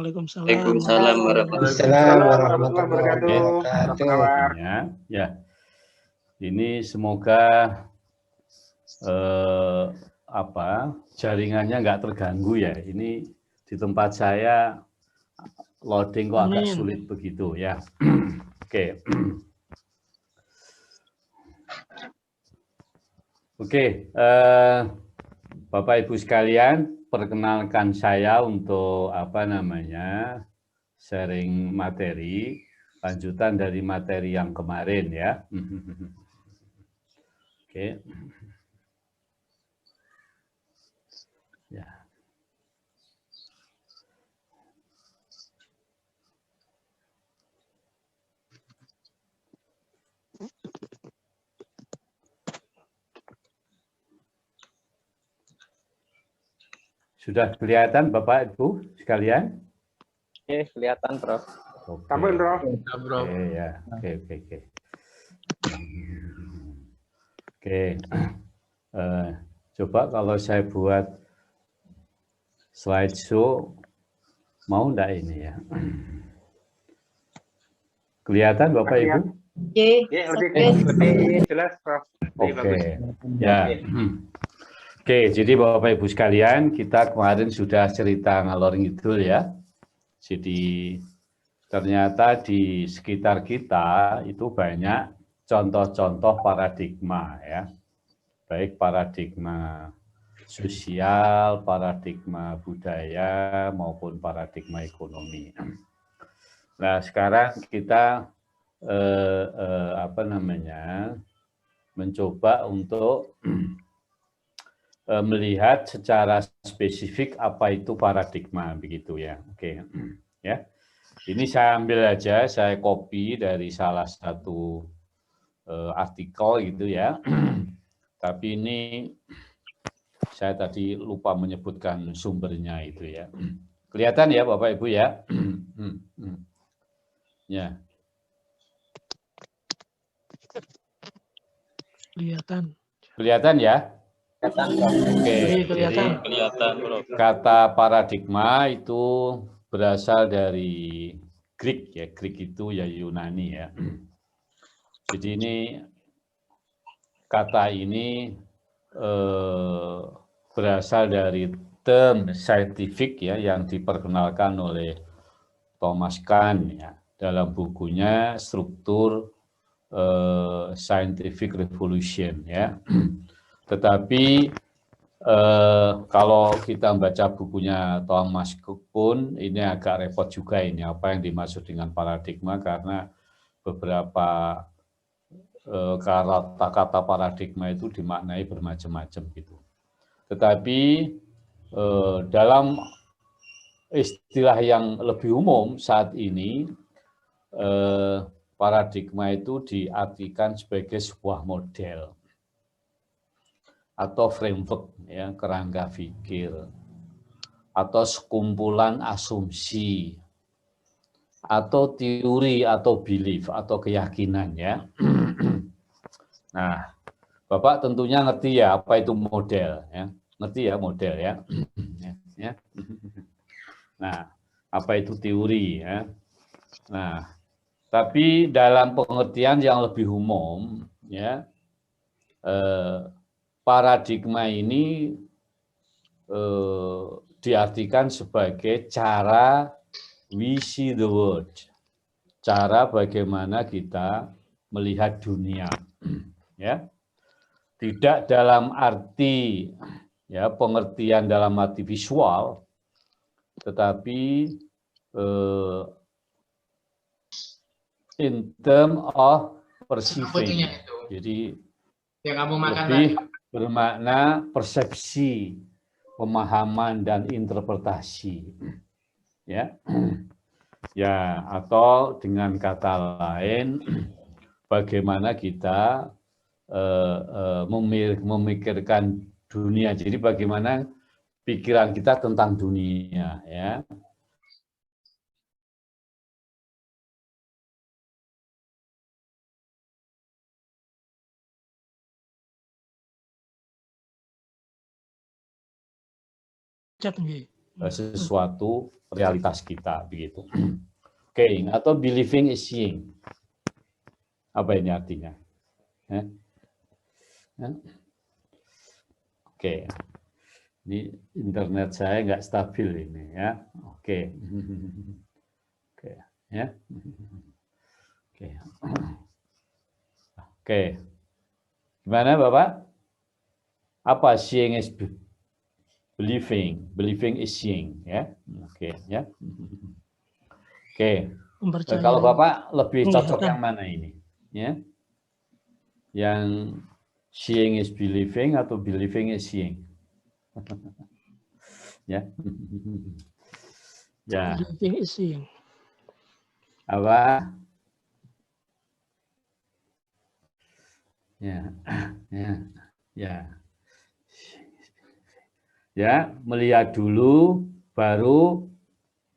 Waalaikumsalam. Waalaikumsalam warahmatullahi Assalamualaikum warahmatullahi wabarakatuh. Oke, ya. Ini semoga jaringannya nggak terganggu ya. Ini di tempat saya loading kok agak sulit begitu ya. Oke. Oke, Bapak Ibu sekalian, perkenalkan saya untuk sharing materi, lanjutan dari materi yang kemarin ya. Oke. Ya. Sudah kelihatan Bapak Ibu sekalian? Oke, kelihatan, Prof. Oke. Tambah, Prof. Oke, ya. Oke. Oke. Coba kalau saya buat slideshow, mau enggak ini ya? Kelihatan Bapak Ibu? Lebih jelas, Prof. Oke. Ya. Oke, jadi Bapak Ibu sekalian, kita kemarin sudah cerita ngalor ngidul ya. Jadi ternyata di sekitar kita itu banyak contoh-contoh paradigma ya. Baik paradigma sosial, paradigma budaya maupun paradigma ekonomi. Nah, sekarang kita mencoba untuk melihat secara spesifik apa itu paradigma begitu ya. Oke. Ya. Ini saya ambil aja, saya copy dari salah satu artikel gitu ya. Tapi ini saya tadi lupa menyebutkan sumbernya itu ya. Kelihatan ya Bapak Ibu ya? Ya. Kelihatan ya? Oke, jadi kata paradigma itu berasal dari Greek ya, Greek itu ya Yunani ya. Jadi ini kata ini berasal dari term scientific ya yang diperkenalkan oleh Thomas Kuhn ya dalam bukunya Struktur Scientific Revolution ya. Tetapi kalau kita baca bukunya Thomas Kuhn, ini agak repot juga ini apa yang dimaksud dengan paradigma karena beberapa kata-kata paradigma itu dimaknai bermacam-macam gitu. Tetapi dalam istilah yang lebih umum saat ini, paradigma itu diartikan sebagai sebuah model atau framework ya, kerangka pikir atau sekumpulan asumsi atau teori atau belief atau keyakinan ya. Nah, Bapak tentunya ngerti ya apa itu model ya. Ngerti ya model ya. Nah, apa itu teori ya. Nah, tapi dalam pengertian yang lebih umum ya, paradigma ini diartikan sebagai cara we see the world, cara bagaimana kita melihat dunia, ya. Tidak dalam arti ya pengertian dalam arti visual, tetapi in term of perceiving. Jadi lebih bermakna persepsi, pemahaman dan interpretasi. Ya. Ya, atau dengan kata lain bagaimana kita memikirkan dunia. Jadi bagaimana pikiran kita tentang dunia ya. sesuatu realitas kita begitu. Oke, atau believing is seeing. Apa ini artinya? Oke, ini internet saya nggak stabil ini ya. Oke, oke ya. Oke, oke. Gimana Bapak? Apa seeing is believing? Believing is seeing ya. Oke ya. Oke. Kalau Bapak lebih cocok yang mana ini? Ya. Yang seeing is believing atau believing is seeing? Ya. Ya. Believing is seeing. Apa? Ya. Ya. Ya. Ya, melihat dulu baru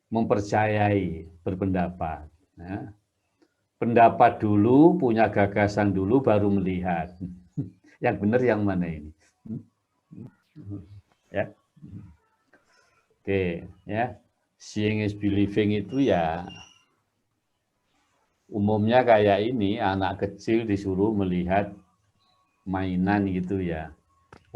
mempercayai, berpendapat. Ya. Pendapat dulu, punya gagasan dulu, baru melihat. Yang benar yang mana ini? Ya. Oke, ya. Seeing is believing itu ya umumnya kayak ini, anak kecil disuruh melihat mainan gitu ya.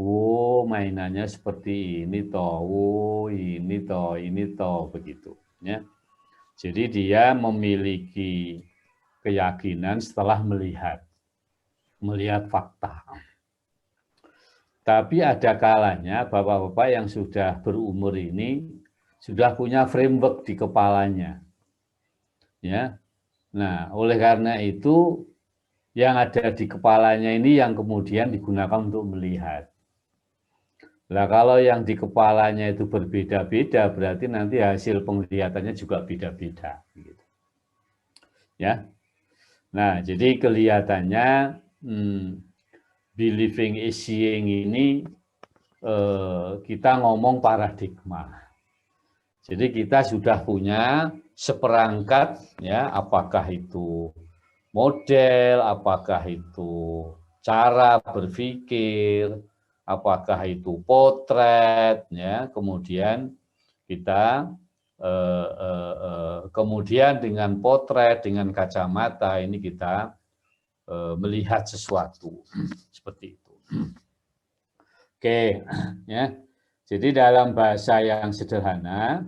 Oh, mainannya seperti ini toh. Oh, ini toh begitu, ya. Jadi dia memiliki keyakinan setelah melihat fakta. Tapi ada kalanya bapak-bapak yang sudah berumur ini sudah punya framework di kepalanya. Ya. Nah, oleh karena itu yang ada di kepalanya ini yang kemudian digunakan untuk melihat. Nah, kalau yang di kepalanya itu berbeda-beda, berarti nanti hasil penglihatannya juga beda-beda. Gitu. Ya. Nah, jadi kelihatannya believing is seeing ini kita ngomong paradigma. Jadi kita sudah punya seperangkat, ya, apakah itu model, apakah itu cara berpikir, apakah itu potret, ya, kemudian kita kemudian dengan potret, dengan kacamata ini kita melihat sesuatu seperti itu. Oke, ya. Jadi dalam bahasa yang sederhana,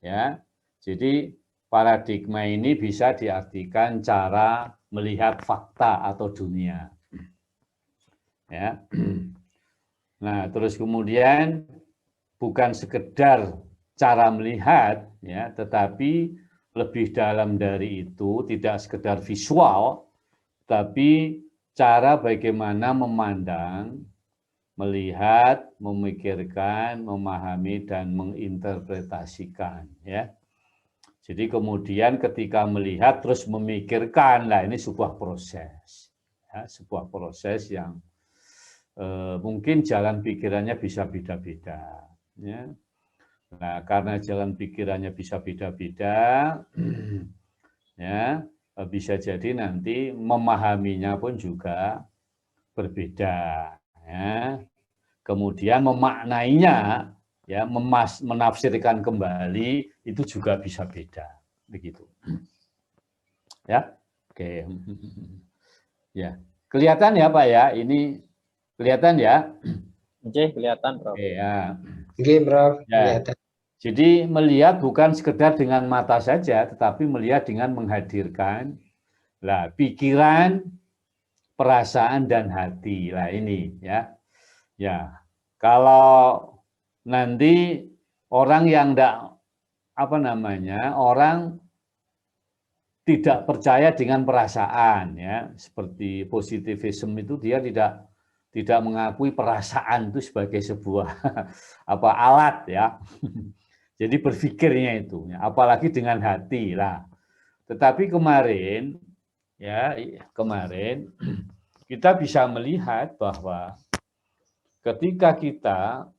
ya. Jadi paradigma ini bisa diartikan cara melihat fakta atau dunia. Ya. Nah, terus kemudian bukan sekedar cara melihat, ya, tetapi lebih dalam dari itu, tidak sekedar visual, tapi cara bagaimana memandang, melihat, memikirkan, memahami, dan menginterpretasikan. Ya. Jadi kemudian ketika melihat terus memikirkan, nah ini sebuah proses, ya, sebuah proses yang mungkin jalan pikirannya bisa beda-beda. Ya. Nah, karena jalan pikirannya bisa beda-beda, ya, bisa jadi nanti memahaminya pun juga berbeda. Ya. Kemudian memaknainya, ya, menafsirkan kembali itu juga bisa beda, begitu. Ya, oke. Ya, kelihatan ya Pak ya, ini kelihatan ya? Oke, kelihatan, Prof. Oke, ya. Oke, Prof. Ya. Kelihatan. Jadi melihat bukan sekedar dengan mata saja, tetapi melihat dengan menghadirkan pikiran, perasaan, dan hati. Lah ini ya. Ya, kalau nanti orang yang orang tidak percaya dengan perasaan, ya, seperti positivisme itu dia tidak mengakui perasaan itu sebagai sebuah alat, ya. Jadi berpikirnya itu, ya, apalagi dengan hati lah. Tetapi kemarin kita bisa melihat bahwa ketika kita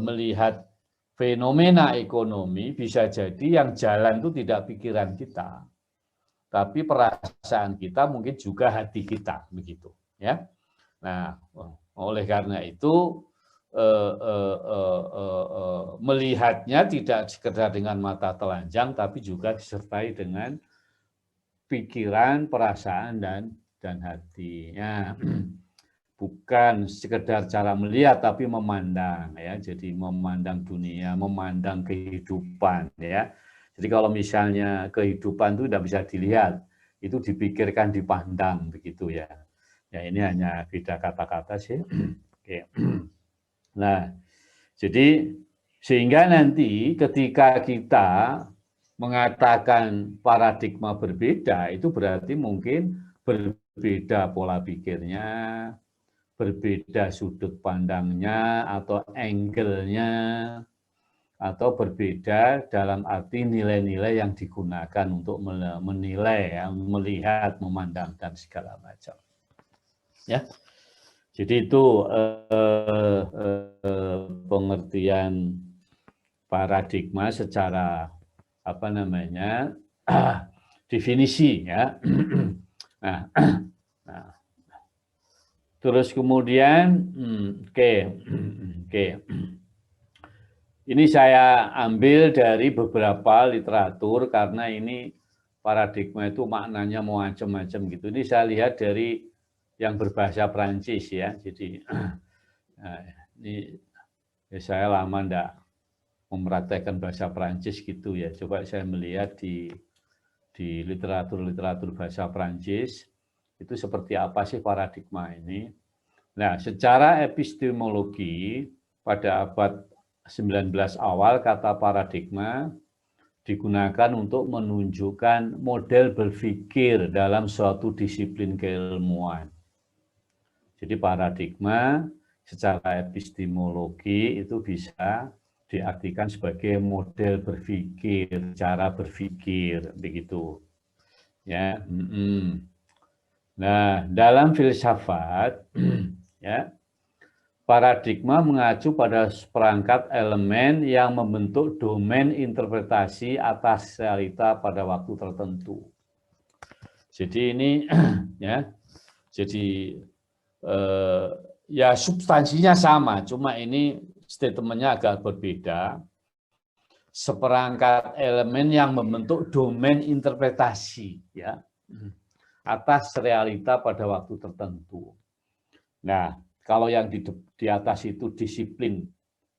melihat fenomena ekonomi, bisa jadi yang jalan itu tidak pikiran kita, tapi perasaan kita, mungkin juga hati kita, begitu, ya. Nah, oleh karena itu melihatnya tidak sekedar dengan mata telanjang, tapi juga disertai dengan pikiran, perasaan, dan hati. Ya. Bukan sekedar cara melihat, tapi memandang. Ya. Jadi memandang dunia, memandang kehidupan. Ya. Jadi kalau misalnya kehidupan itu tidak bisa dilihat, itu dipikirkan, dipandang, begitu ya. Ya ini hanya beda kata-kata sih. Oke. Nah, jadi sehingga nanti ketika kita mengatakan paradigma berbeda, itu berarti mungkin berbeda pola pikirnya, berbeda sudut pandangnya atau angle-nya, atau berbeda dalam arti nilai-nilai yang digunakan untuk menilai, ya, melihat, memandang, dan segala macam. Ya, jadi itu pengertian paradigma secara apa namanya definisi, ya. Nah, terus kemudian, oke. Ini saya ambil dari beberapa literatur karena ini paradigma itu maknanya mau macam-macam gitu. Ini saya lihat dari yang berbahasa Prancis ya. Jadi ini ya saya lama enggak mempraktekkan bahasa Prancis gitu ya. Coba saya melihat di literatur bahasa Prancis itu seperti apa sih paradigma ini. Nah, secara epistemologi pada abad 19 awal kata paradigma digunakan untuk menunjukkan model berpikir dalam suatu disiplin keilmuan. Jadi paradigma secara epistemologi itu bisa diartikan sebagai model berpikir, cara berpikir, begitu. Ya. Nah, dalam filsafat, ya, paradigma mengacu pada seperangkat elemen yang membentuk domain interpretasi atas realita pada waktu tertentu. Jadi ini, ya, jadi ya substansinya sama, cuma ini statementnya agak berbeda. Seperangkat elemen yang membentuk domain interpretasi, ya, atas realita pada waktu tertentu. Nah, kalau yang di atas itu disiplin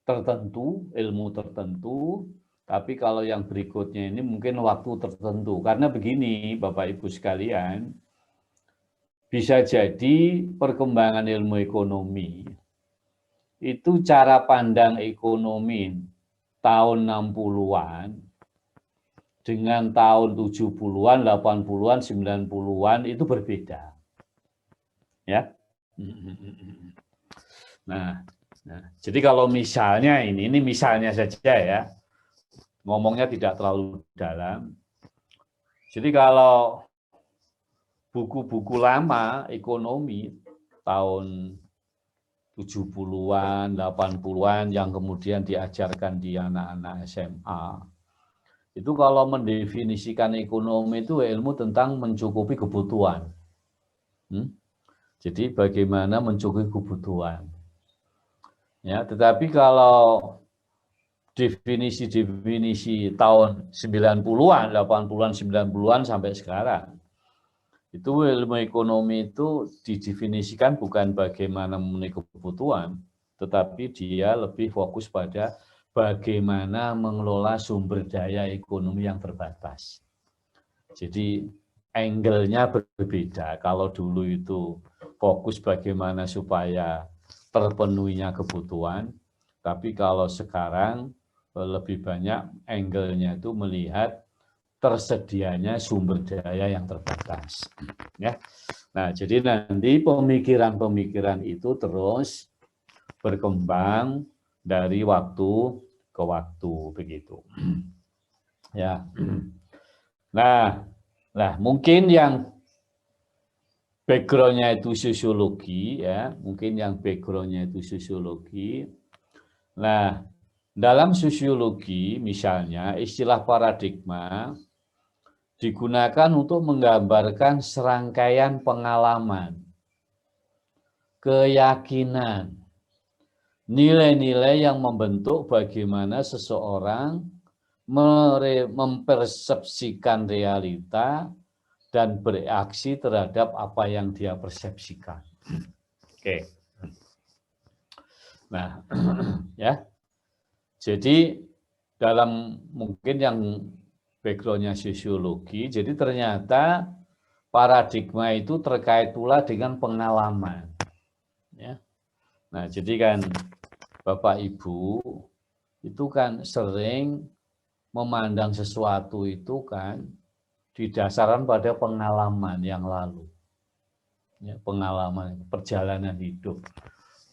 tertentu, ilmu tertentu, tapi kalau yang berikutnya ini mungkin waktu tertentu. Karena begini, Bapak Ibu sekalian, bisa jadi perkembangan ilmu ekonomi, itu cara pandang ekonomi tahun 60-an, dengan tahun 70-an, 80-an, 90-an itu berbeda. Ya. Nah, jadi kalau misalnya ini misalnya saja ya, ngomongnya tidak terlalu dalam. Jadi kalau buku-buku lama ekonomi tahun 70-an, 80-an yang kemudian diajarkan di anak-anak SMA, itu kalau mendefinisikan ekonomi itu ilmu tentang mencukupi kebutuhan. Jadi bagaimana mencukupi kebutuhan. Ya, tetapi kalau definisi tahun 90-an, 80-an, 90-an sampai sekarang, itu ilmu ekonomi itu didefinisikan bukan bagaimana memenuhi kebutuhan, tetapi dia lebih fokus pada bagaimana mengelola sumber daya ekonomi yang terbatas. Jadi angle-nya berbeda. Kalau dulu itu fokus bagaimana supaya terpenuhinya kebutuhan, tapi kalau sekarang lebih banyak angle-nya itu melihat tersedianya sumber daya yang terbatas. Ya. Nah, jadi nanti pemikiran-pemikiran itu terus berkembang dari waktu ke waktu begitu. Ya. Nah, mungkin yang background-nya itu sosiologi, ya, mungkin yang background-nya itu sosiologi. Nah, dalam sosiologi misalnya istilah paradigma digunakan untuk menggambarkan serangkaian pengalaman, keyakinan, nilai-nilai yang membentuk bagaimana seseorang mempersepsikan realita dan bereaksi terhadap apa yang dia persepsikan. Oke. Nah, ya. Jadi dalam mungkin yang background-nya sosiologi, jadi ternyata paradigma itu terkait pula dengan pengalaman. Ya. Nah, jadi kan Bapak Ibu itu kan sering memandang sesuatu itu kan didasarkan pada pengalaman yang lalu. Ya, pengalaman perjalanan hidup.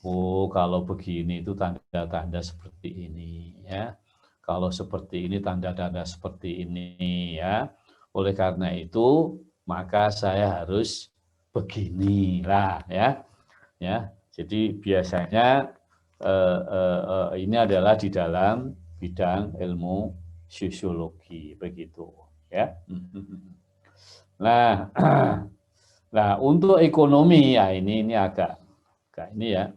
Oh, kalau begini itu tanda-tanda seperti ini, ya. Kalau seperti ini tanda-tanda seperti ini, ya. Oleh karena itu, maka saya harus beginilah, ya. Ya. Jadi biasanya ini adalah di dalam bidang ilmu sosiologi, begitu, ya. Nah, nah untuk ekonomi, ya ini agak ini ya.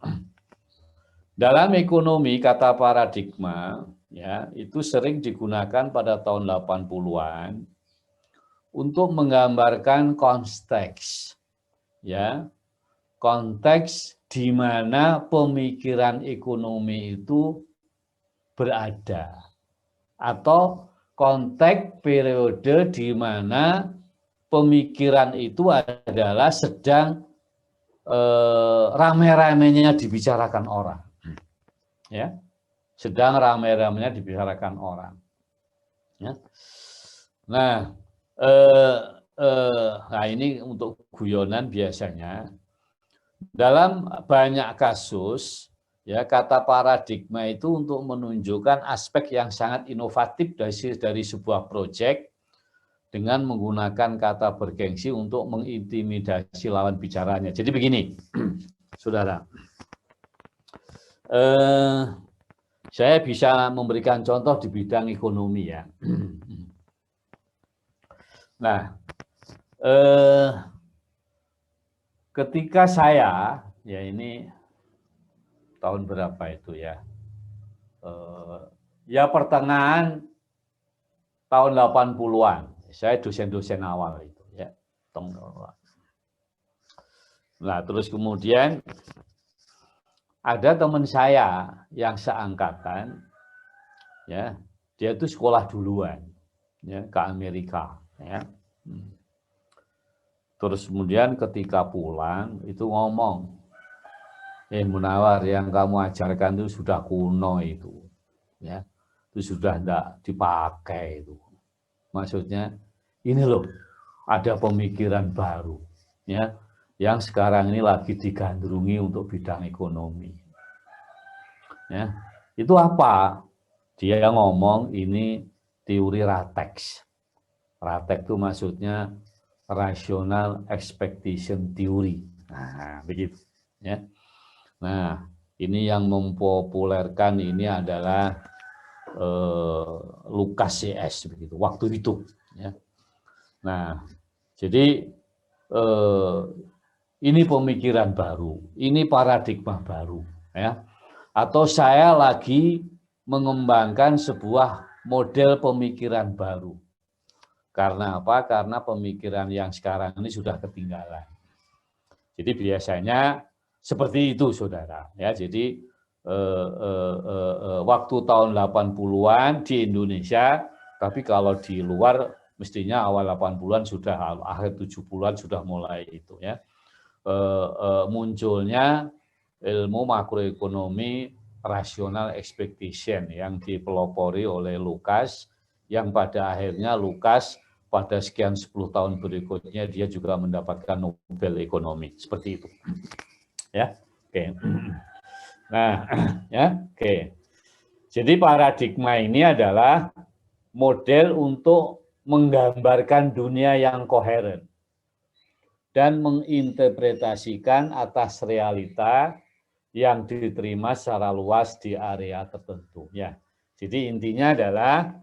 Dalam ekonomi kata paradigma ya itu sering digunakan pada tahun 80-an untuk menggambarkan konteks ya. Konteks di mana pemikiran ekonomi itu berada atau konteks periode di mana pemikiran itu adalah sedang rame-ramenya dibicarakan orang, ya, sedang rame-ramenya dibicarakan orang, ya. Nah, nah ini untuk guyonan biasanya dalam banyak kasus, ya kata paradigma itu untuk menunjukkan aspek yang sangat inovatif dari sebuah proyek dengan menggunakan kata bergengsi untuk mengintimidasi lawan bicaranya. Jadi begini, saudara, saya bisa memberikan contoh di bidang ekonomi ya. Nah, ketika saya, ya ini tahun berapa itu ya, ya pertengahan tahun 80-an. Saya dosen-dosen awal itu ya. Nah, terus kemudian ada teman saya yang seangkatan ya, dia itu sekolah duluan ya ke Amerika ya. Terus kemudian ketika pulang itu ngomong, Munawar, yang kamu ajarkan itu sudah kuno itu ya. Itu sudah enggak dipakai itu. Maksudnya ini loh, ada pemikiran baru ya yang sekarang ini lagi digandrungi untuk bidang ekonomi. Ya, itu apa? Dia ngomong ini teori Ratex. Ratex itu maksudnya rational expectation theory. Nah, begitu ya. Nah, ini yang mempopulerkan ini adalah Lucas CS begitu waktu itu ya. Nah, jadi ini pemikiran baru, ini paradigma baru ya. Atau saya lagi mengembangkan sebuah model pemikiran baru. Karena apa? Karena pemikiran yang sekarang ini sudah ketinggalan. Jadi biasanya seperti itu, saudara ya. Jadi waktu tahun 80-an di Indonesia, tapi kalau di luar mestinya awal 80-an sudah, akhir 70-an sudah mulai itu ya. Munculnya ilmu makroekonomi rational expectation yang dipelopori oleh Lucas, yang pada akhirnya Lucas pada sekian 10 tahun berikutnya dia juga mendapatkan Nobel Ekonomi, seperti itu. Ya, oke. Nah, ya, oke. Jadi paradigma ini adalah model untuk menggambarkan dunia yang koheren dan menginterpretasikan atas realita yang diterima secara luas di area tertentu. Ya, jadi intinya adalah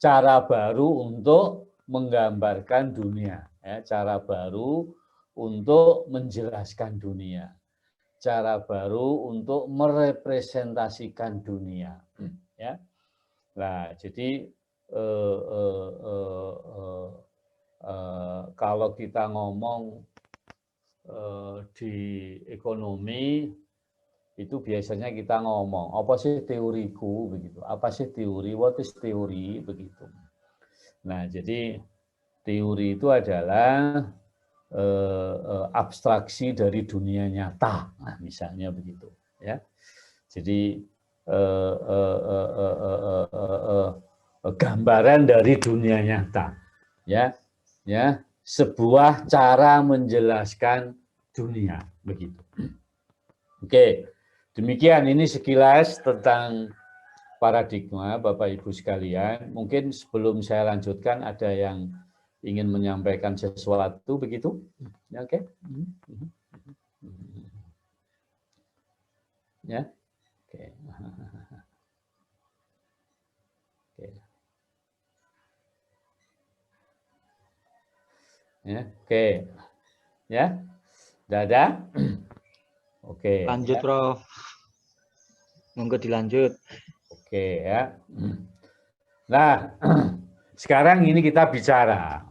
cara baru untuk menggambarkan dunia, ya, cara baru untuk menjelaskan dunia, cara baru untuk merepresentasikan dunia. Ya, nah jadi kalau kita ngomong di ekonomi itu biasanya kita ngomong apa sih teoriku begitu, apa sih teori, what is teori begitu. Nah jadi teori itu adalah abstraksi dari dunia nyata, nah, misalnya begitu ya. Jadi gambaran dari dunia nyata, ya, sebuah cara menjelaskan dunia begitu. Oke, demikian ini sekilas tentang paradigma, Bapak Ibu sekalian. Mungkin sebelum saya lanjutkan ada yang ingin menyampaikan sesuatu begitu, ya, oke? Ya, oke. Oke. Ya, oke. Ya, Dada. Oke. Lanjut, ya. Prof. Monggo dilanjut. Oke ya. Nah, sekarang ini kita bicara.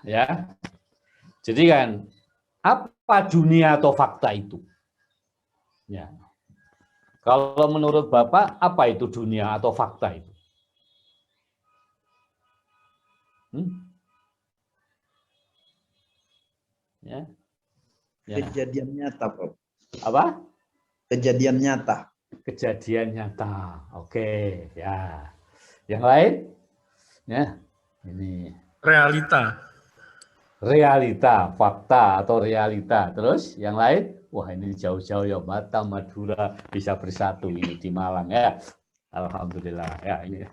Ya. Jadi kan apa dunia atau fakta itu? Ya. Kalau menurut Bapak apa itu dunia atau fakta itu? Ya. Ya. Kejadian nyata, Prof. Apa? Kejadian nyata. Kejadian nyata. Oke, ya. Yang lain? Ya. Ini Realita. realita, fakta atau realita. Terus yang lain? Wah, ini jauh-jauh ya, Batam, Madura bisa bersatu ini di Malang ya. Alhamdulillah ya ini.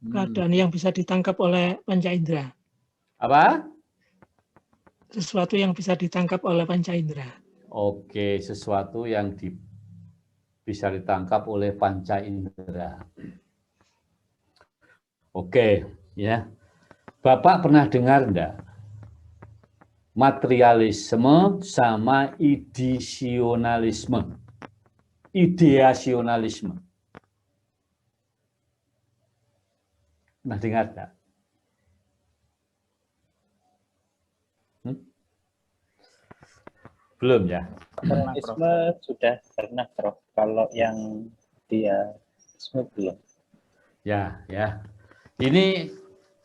Keadaan yang bisa ditangkap oleh panca indera. Apa? Sesuatu yang bisa ditangkap oleh panca indera. Oke, sesuatu yang bisa ditangkap oleh panca indera. Oke, ya. Bapak pernah dengar enggak? Materialisme sama ideasionalisme. Ideasionalisme. Pernah dengar enggak? Belum ya? Materialisme sudah pernah, Prof. Kalau yang idealisme belum. Ya, ya. Ini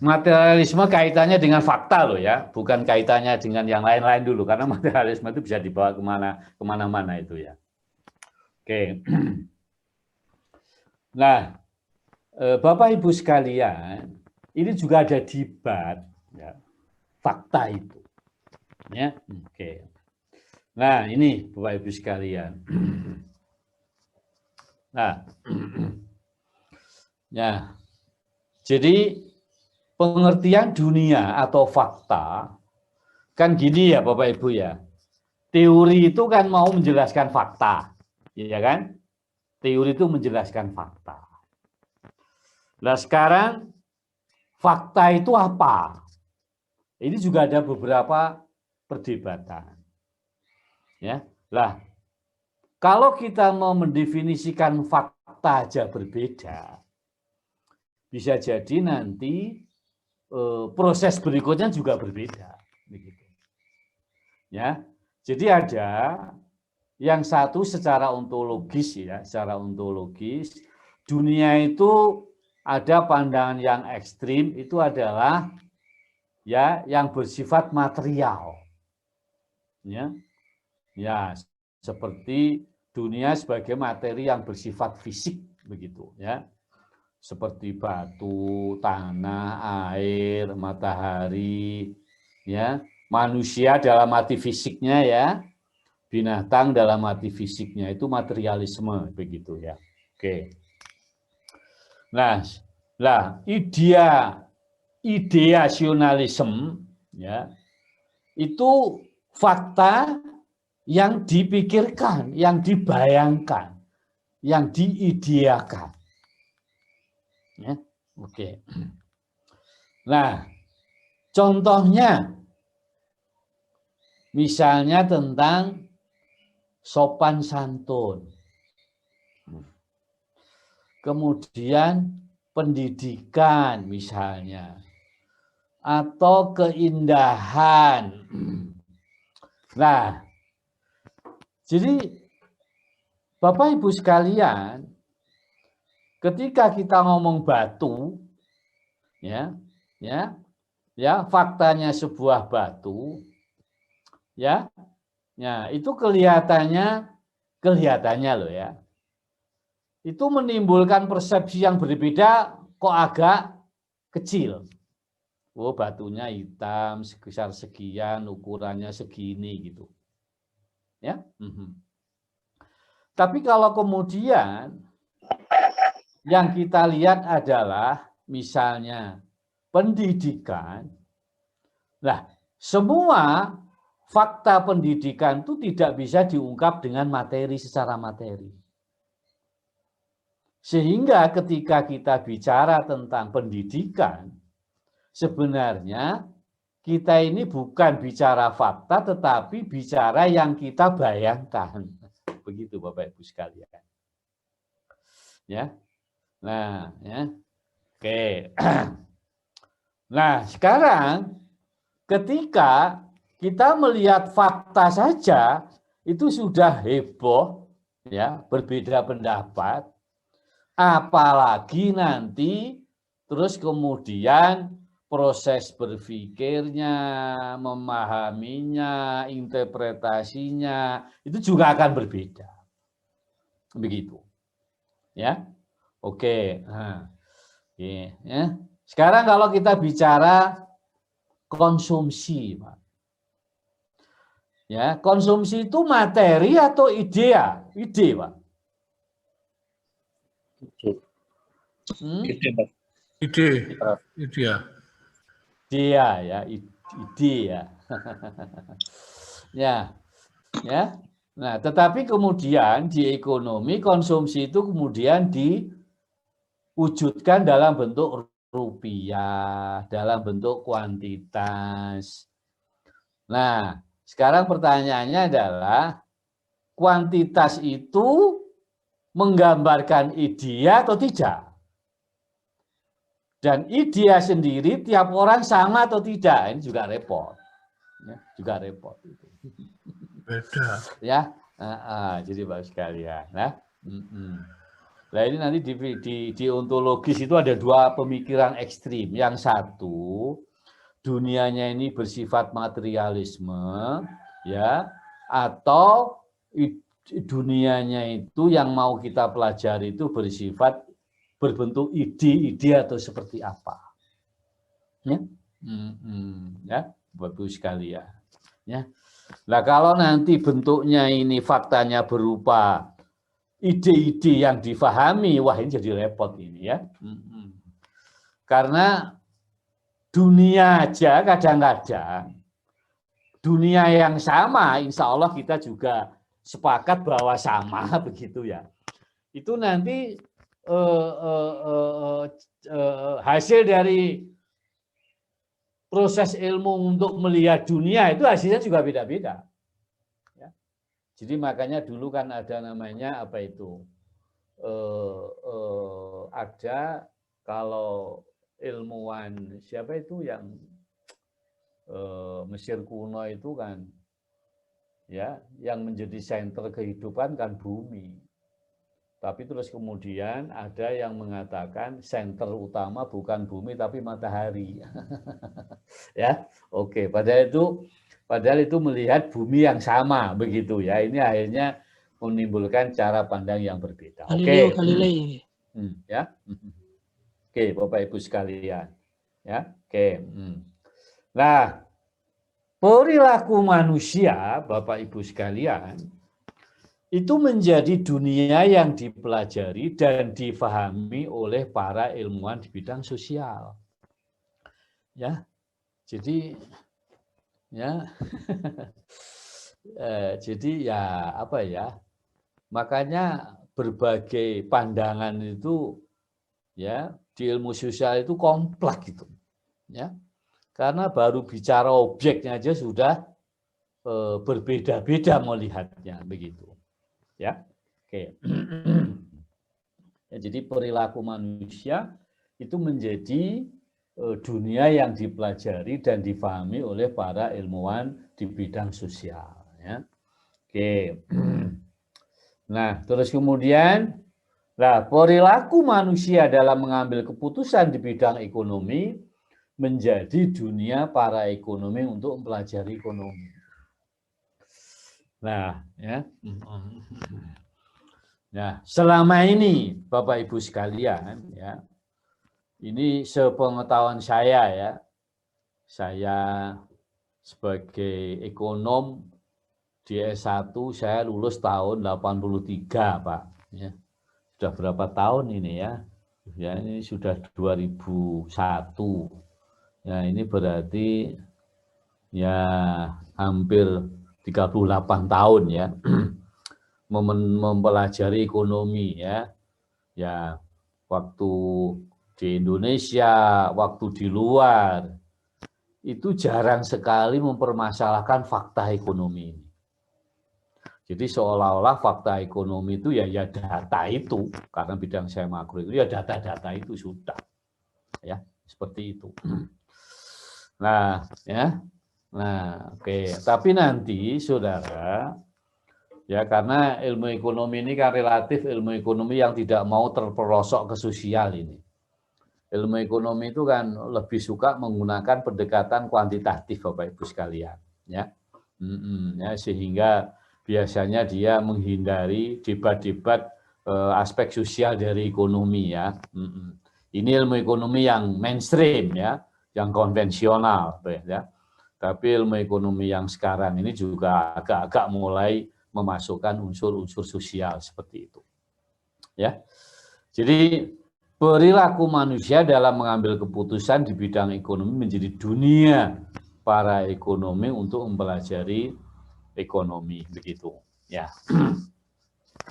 materialisme kaitannya dengan fakta loh ya, bukan kaitannya dengan yang lain-lain dulu, karena materialisme itu bisa dibawa kemana-mana itu ya. Oke. Nah, Bapak Ibu sekalian, ini juga ada debat ya, fakta itu. Ya, oke. Nah, ini Bapak Ibu sekalian. Nah, ya. Jadi pengertian dunia atau fakta kan gini ya Bapak Ibu ya. Teori itu kan mau menjelaskan fakta, ya kan? Teori itu menjelaskan fakta. Nah sekarang fakta itu apa? Ini juga ada beberapa perdebatan. Ya, lah kalau kita mau mendefinisikan fakta aja berbeda, bisa jadi nanti proses berikutnya juga berbeda, begitu. Ya, jadi ada yang satu secara ontologis ya, secara ontologis dunia itu ada pandangan yang ekstrim itu adalah ya yang bersifat material, ya, ya seperti dunia sebagai materi yang bersifat fisik, begitu ya. Seperti batu, tanah, air, matahari, ya, manusia dalam arti fisiknya ya, binatang dalam arti fisiknya itu materialisme begitu ya. Oke. Nah, ideasionalisme ya itu fakta yang dipikirkan, yang dibayangkan, yang diideakan. Ya, oke. Nah, contohnya Misalnya tentang sopan santun. Kemudian pendidikan misalnya. Atau keindahan. Nah, jadi Bapak Ibu sekalian, ketika kita ngomong batu, ya, faktanya sebuah batu, ya itu kelihatannya loh ya, itu menimbulkan persepsi yang berbeda, kok agak kecil. Oh, batunya hitam, sebesar sekian, ukurannya segini gitu, ya. Tapi kalau kemudian yang kita lihat adalah misalnya pendidikan, nah semua fakta pendidikan itu tidak bisa diungkap dengan materi secara materi. Sehingga ketika kita bicara tentang pendidikan, sebenarnya kita ini bukan bicara fakta, tetapi bicara yang kita bayangkan. Begitu Bapak Ibu sekalian. Ya. Nah, ya. Oke. Nah, sekarang ketika kita melihat fakta saja itu sudah heboh, ya, berbeda pendapat, apalagi nanti terus kemudian proses berpikirnya, memahaminya, interpretasinya itu juga akan berbeda. Begitu. Ya. Oke. Nah, ya. Sekarang kalau kita bicara konsumsi, Pak. Ya, konsumsi itu materi atau ide ya? Ide, Pak. Ide, Pak. Ide ya. Dia ya, ide ya. Ya. Nah, tetapi kemudian di ekonomi konsumsi itu kemudian diwujudkan dalam bentuk rupiah, dalam bentuk kuantitas. Nah, sekarang pertanyaannya adalah kuantitas itu menggambarkan idea atau tidak? Dan idea sendiri tiap orang sama atau tidak? Ini juga repot. Ya, juga repot. Beda. Ya, jadi bagus sekalian. Nah, nah ini nanti di ontologis itu ada dua pemikiran ekstrim. Yang satu, dunianya ini bersifat materialisme, ya, atau dunianya itu yang mau kita pelajari itu bersifat berbentuk ide atau seperti apa, ya, ya, bagus sekalian, ya. Nah kalau nanti bentuknya ini faktanya berupa ide-ide yang difahami, wah ini jadi repot ini ya, karena dunia aja kadang-kadang dunia yang sama, insya Allah kita juga sepakat bahwa sama begitu ya. Itu nanti hasil dari proses ilmu untuk melihat dunia itu hasilnya juga beda-beda. Ya. Jadi makanya dulu kan ada namanya apa itu? Ada kalau ilmuwan siapa itu yang Mesir kuno itu kan, ya, yang menjadi senter kehidupan kan bumi. Tapi terus kemudian ada yang mengatakan senter utama bukan bumi tapi matahari. Ya, oke. Padahal itu melihat bumi yang sama begitu ya. Ini akhirnya menimbulkan cara pandang yang berbeda. Oke. Galilei. Ya. Oke, Bapak Ibu sekalian. Ya, oke. Nah, perilaku manusia, Bapak Ibu sekalian, itu menjadi dunia yang dipelajari dan difahami oleh para ilmuwan di bidang sosial. Ya, jadi ya, jadi ya apa ya? Makanya berbagai pandangan itu ya di ilmu sosial itu kompleks gitu, ya. Karena baru bicara objeknya aja sudah berbeda-beda melihatnya begitu. Ya. Oke. Ya, jadi perilaku manusia itu menjadi dunia yang dipelajari dan difahami oleh para ilmuwan di bidang sosial. Ya. Oke. Nah, terus kemudian, perilaku manusia dalam mengambil keputusan di bidang ekonomi menjadi dunia para ekonomi untuk mempelajari ekonomi. Nah, ya. Nah, selama ini Bapak Ibu sekalian, ya, ini sepengetahuan saya ya, saya sebagai ekonom di S1 saya lulus tahun 83 Pak. Ya, sudah berapa tahun ini ya? Ya ini sudah 2001. Ya ini berarti ya hampir 38 tahun ya. Mempelajari ekonomi ya. Ya waktu di Indonesia, waktu di luar, itu jarang sekali mempermasalahkan fakta ekonomi ini. Jadi seolah-olah fakta ekonomi itu ya data itu, karena bidang saya makro itu ya data-data itu sudah, ya seperti itu. Nah, ya, oke. Tapi nanti, saudara, ya karena ilmu ekonomi ini kan relatif ilmu ekonomi yang tidak mau terperosok ke sosial ini. Ilmu ekonomi itu kan lebih suka menggunakan pendekatan kuantitatif Bapak Ibu sekalian, ya. Ya sehingga biasanya dia menghindari debat-debat aspek sosial dari ekonomi ya. Ini ilmu ekonomi yang mainstream ya, yang konvensional ya. Tapi ilmu ekonomi yang sekarang ini juga agak-agak mulai memasukkan unsur-unsur sosial seperti itu. Ya. Jadi perilaku manusia dalam mengambil keputusan di bidang ekonomi menjadi dunia para ekonomi untuk mempelajari ekonomi begitu. Ya.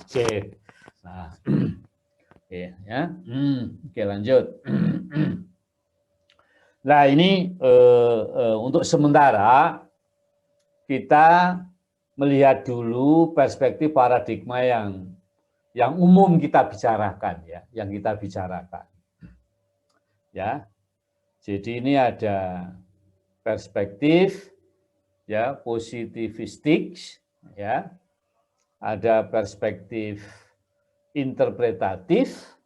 Oke. Nah. Oke ya. Oke lanjut. Nah ini untuk sementara kita melihat dulu perspektif paradigma yang umum kita bicarakan ya, yang kita bicarakan. Ya. Jadi ini ada perspektif ya positivistik ya. Ada perspektif interpretatif,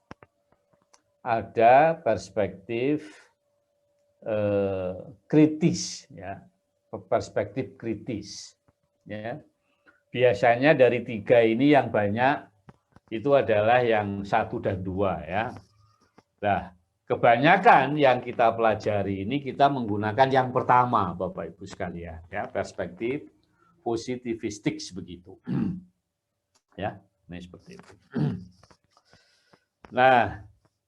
ada perspektif kritis ya, perspektif kritis ya. Biasanya dari tiga ini yang banyak itu adalah yang 1 dan 2 ya. Nah, kebanyakan yang kita pelajari ini kita menggunakan yang pertama Bapak Ibu sekalian ya, perspektif positivistik begitu. Ya, ini seperti itu. Nah,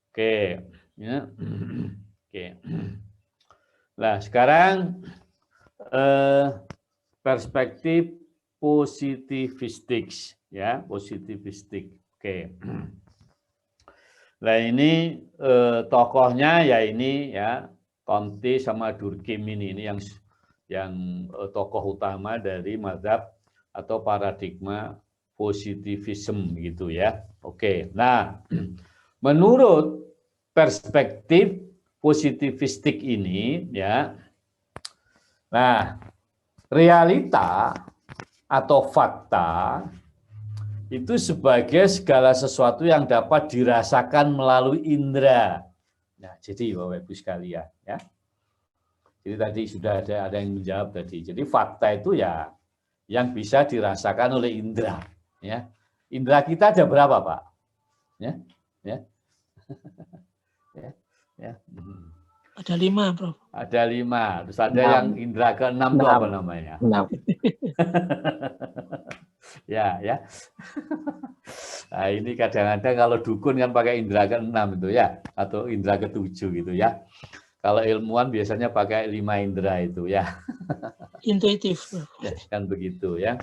oke ya. Oke. Nah, sekarang perspektif positivistik ya, positivistik. Oke. Nah ini tokohnya ya ini ya Comte sama Durkheim ini yang tokoh utama dari mazhab atau paradigma positivism gitu ya. Oke. Nah, menurut perspektif positivistik ini ya. Nah, realita atau fakta itu sebagai segala sesuatu yang dapat dirasakan melalui indera. Nah, jadi Bapak Ibu sekalian, ya. Jadi tadi sudah ada yang menjawab tadi. Jadi fakta itu ya yang bisa dirasakan oleh indera, ya. Indera kita ada berapa, Pak? Ya, ya, ya. Ada 5, Prof. Ada 5. Terus ada 6. Yang indera ke-6 itu apa namanya? 6. Ya. Nah, ini kadang-kadang kalau dukun kan pakai indera ke-6 itu ya, atau indera ke-7 gitu ya. Kalau ilmuwan biasanya pakai 5 indera itu ya. Intuitif. Ya, kan begitu ya.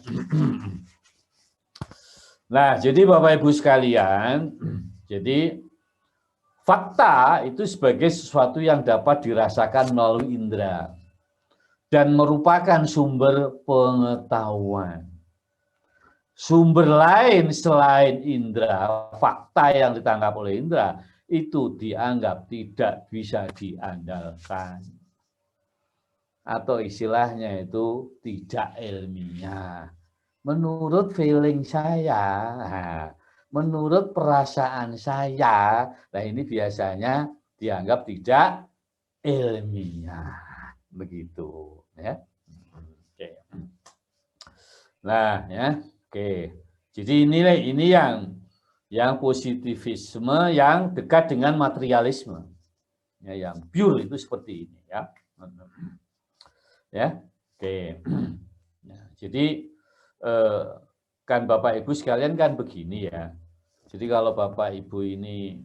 Nah, jadi Bapak Ibu sekalian, jadi fakta itu sebagai sesuatu yang dapat dirasakan melalui indera. dan merupakan sumber pengetahuan. Sumber lain selain indera, fakta yang ditangkap oleh indera, itu dianggap tidak bisa diandalkan. Atau istilahnya itu tidak ilmiah. Menurut feeling saya, menurut perasaan saya, nah ini biasanya dianggap tidak ilmiah. Begitu. Ya. Oke. Nah, ya. Oke, jadi ini yang positivisme yang dekat dengan materialisme, ya, yang pure itu seperti ini, ya, ya, oke. Nah, jadi kan Bapak Ibu sekalian kan begini ya. Jadi kalau Bapak Ibu ini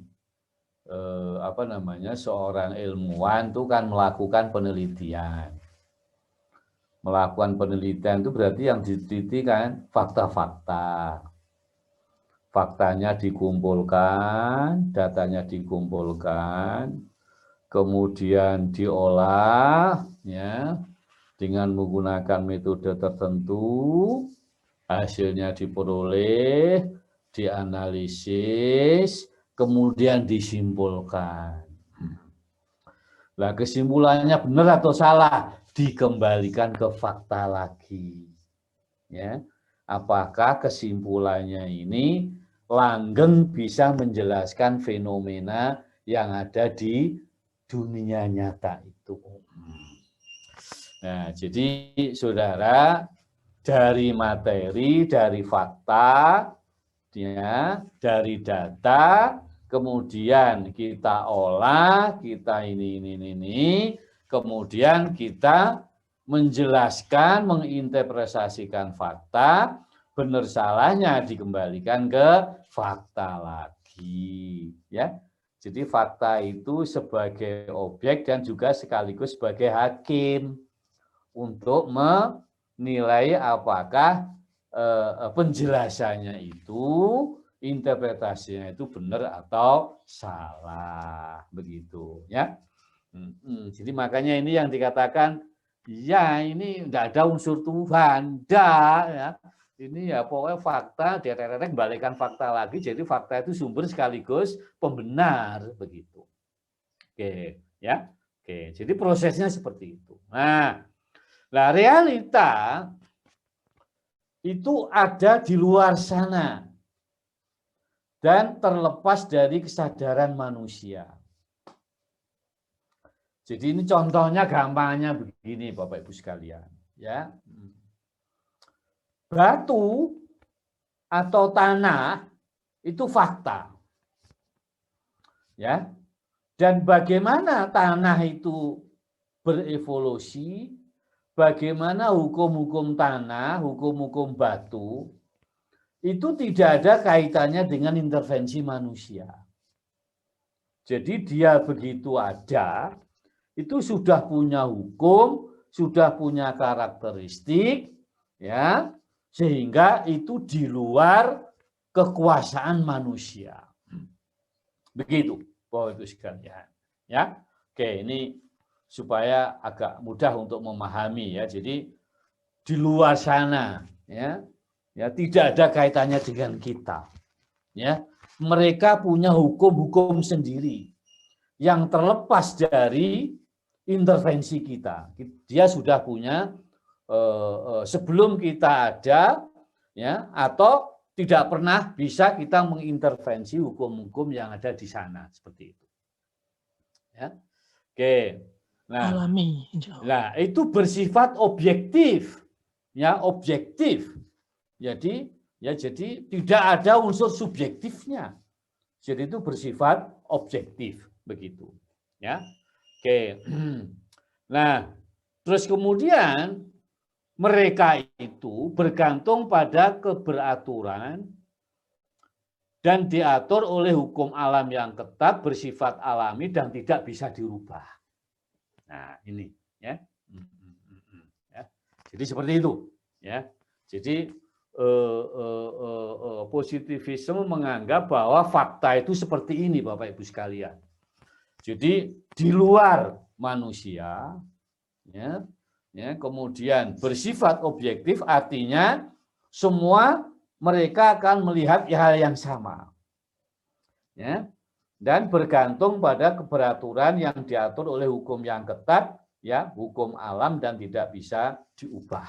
seorang ilmuwan itu kan melakukan penelitian. Melakukan penelitian itu berarti yang diteliti kan fakta-fakta. Faktanya dikumpulkan, datanya dikumpulkan, kemudian diolah ya dengan menggunakan metode tertentu, hasilnya diperoleh, dianalisis, kemudian disimpulkan. Nah, kesimpulannya benar atau salah? Dikembalikan ke fakta lagi. Ya. Apakah kesimpulannya ini langgeng bisa menjelaskan fenomena yang ada di dunia nyata itu? Nah, jadi saudara, dari materi, dari fakta, ya, dari data, kemudian kita olah, kita ini, kemudian kita menjelaskan, menginterpretasikan fakta, benar salahnya dikembalikan ke fakta lagi, ya. Jadi fakta itu sebagai objek dan juga sekaligus sebagai hakim untuk menilai apakah penjelasannya itu, interpretasinya itu benar atau salah, begitu, ya. Jadi makanya ini yang dikatakan, ya ini enggak ada unsur Tuhan, ya. Ini ya pokoknya fakta, dia kembalikan fakta lagi, jadi fakta itu sumber sekaligus pembenar, begitu. Oke, ya. Oke, jadi prosesnya seperti itu. Nah, realita itu ada di luar sana dan terlepas dari kesadaran manusia. Jadi ini contohnya gampangnya begini Bapak Ibu sekalian, ya. Batu atau tanah itu fakta. Ya. Dan bagaimana tanah itu berevolusi, bagaimana hukum-hukum tanah, hukum-hukum batu itu tidak ada kaitannya dengan intervensi manusia. Jadi dia begitu ada, itu sudah punya hukum, sudah punya karakteristik, ya, sehingga itu di luar kekuasaan manusia. Begitu, Bapak Ibu sekalian. Ya, oke, ini supaya agak mudah untuk memahami ya. Jadi di luar sana, ya, tidak ada kaitannya dengan kita. Ya, mereka punya hukum-hukum sendiri yang terlepas dari intervensi kita. Dia sudah punya sebelum kita ada, ya, atau tidak pernah bisa kita mengintervensi hukum-hukum yang ada di sana seperti itu. Ya, oke. Nah, alami. Nah, itu bersifat objektif, ya, objektif. Jadi tidak ada unsur subjektifnya. Jadi itu bersifat objektif begitu, ya. Oke. Nah, terus kemudian mereka itu bergantung pada keberaturan dan diatur oleh hukum alam yang ketat, bersifat alami dan tidak bisa dirubah. Nah, ini ya. Jadi seperti itu, ya. Jadi positivisme menganggap bahwa fakta itu seperti ini, Bapak Ibu sekalian. Jadi di luar manusia, ya, Ya, kemudian bersifat objektif artinya semua mereka akan melihat hal yang sama. Ya, dan bergantung pada keberaturan yang diatur oleh hukum yang ketat, ya, hukum alam dan tidak bisa diubah.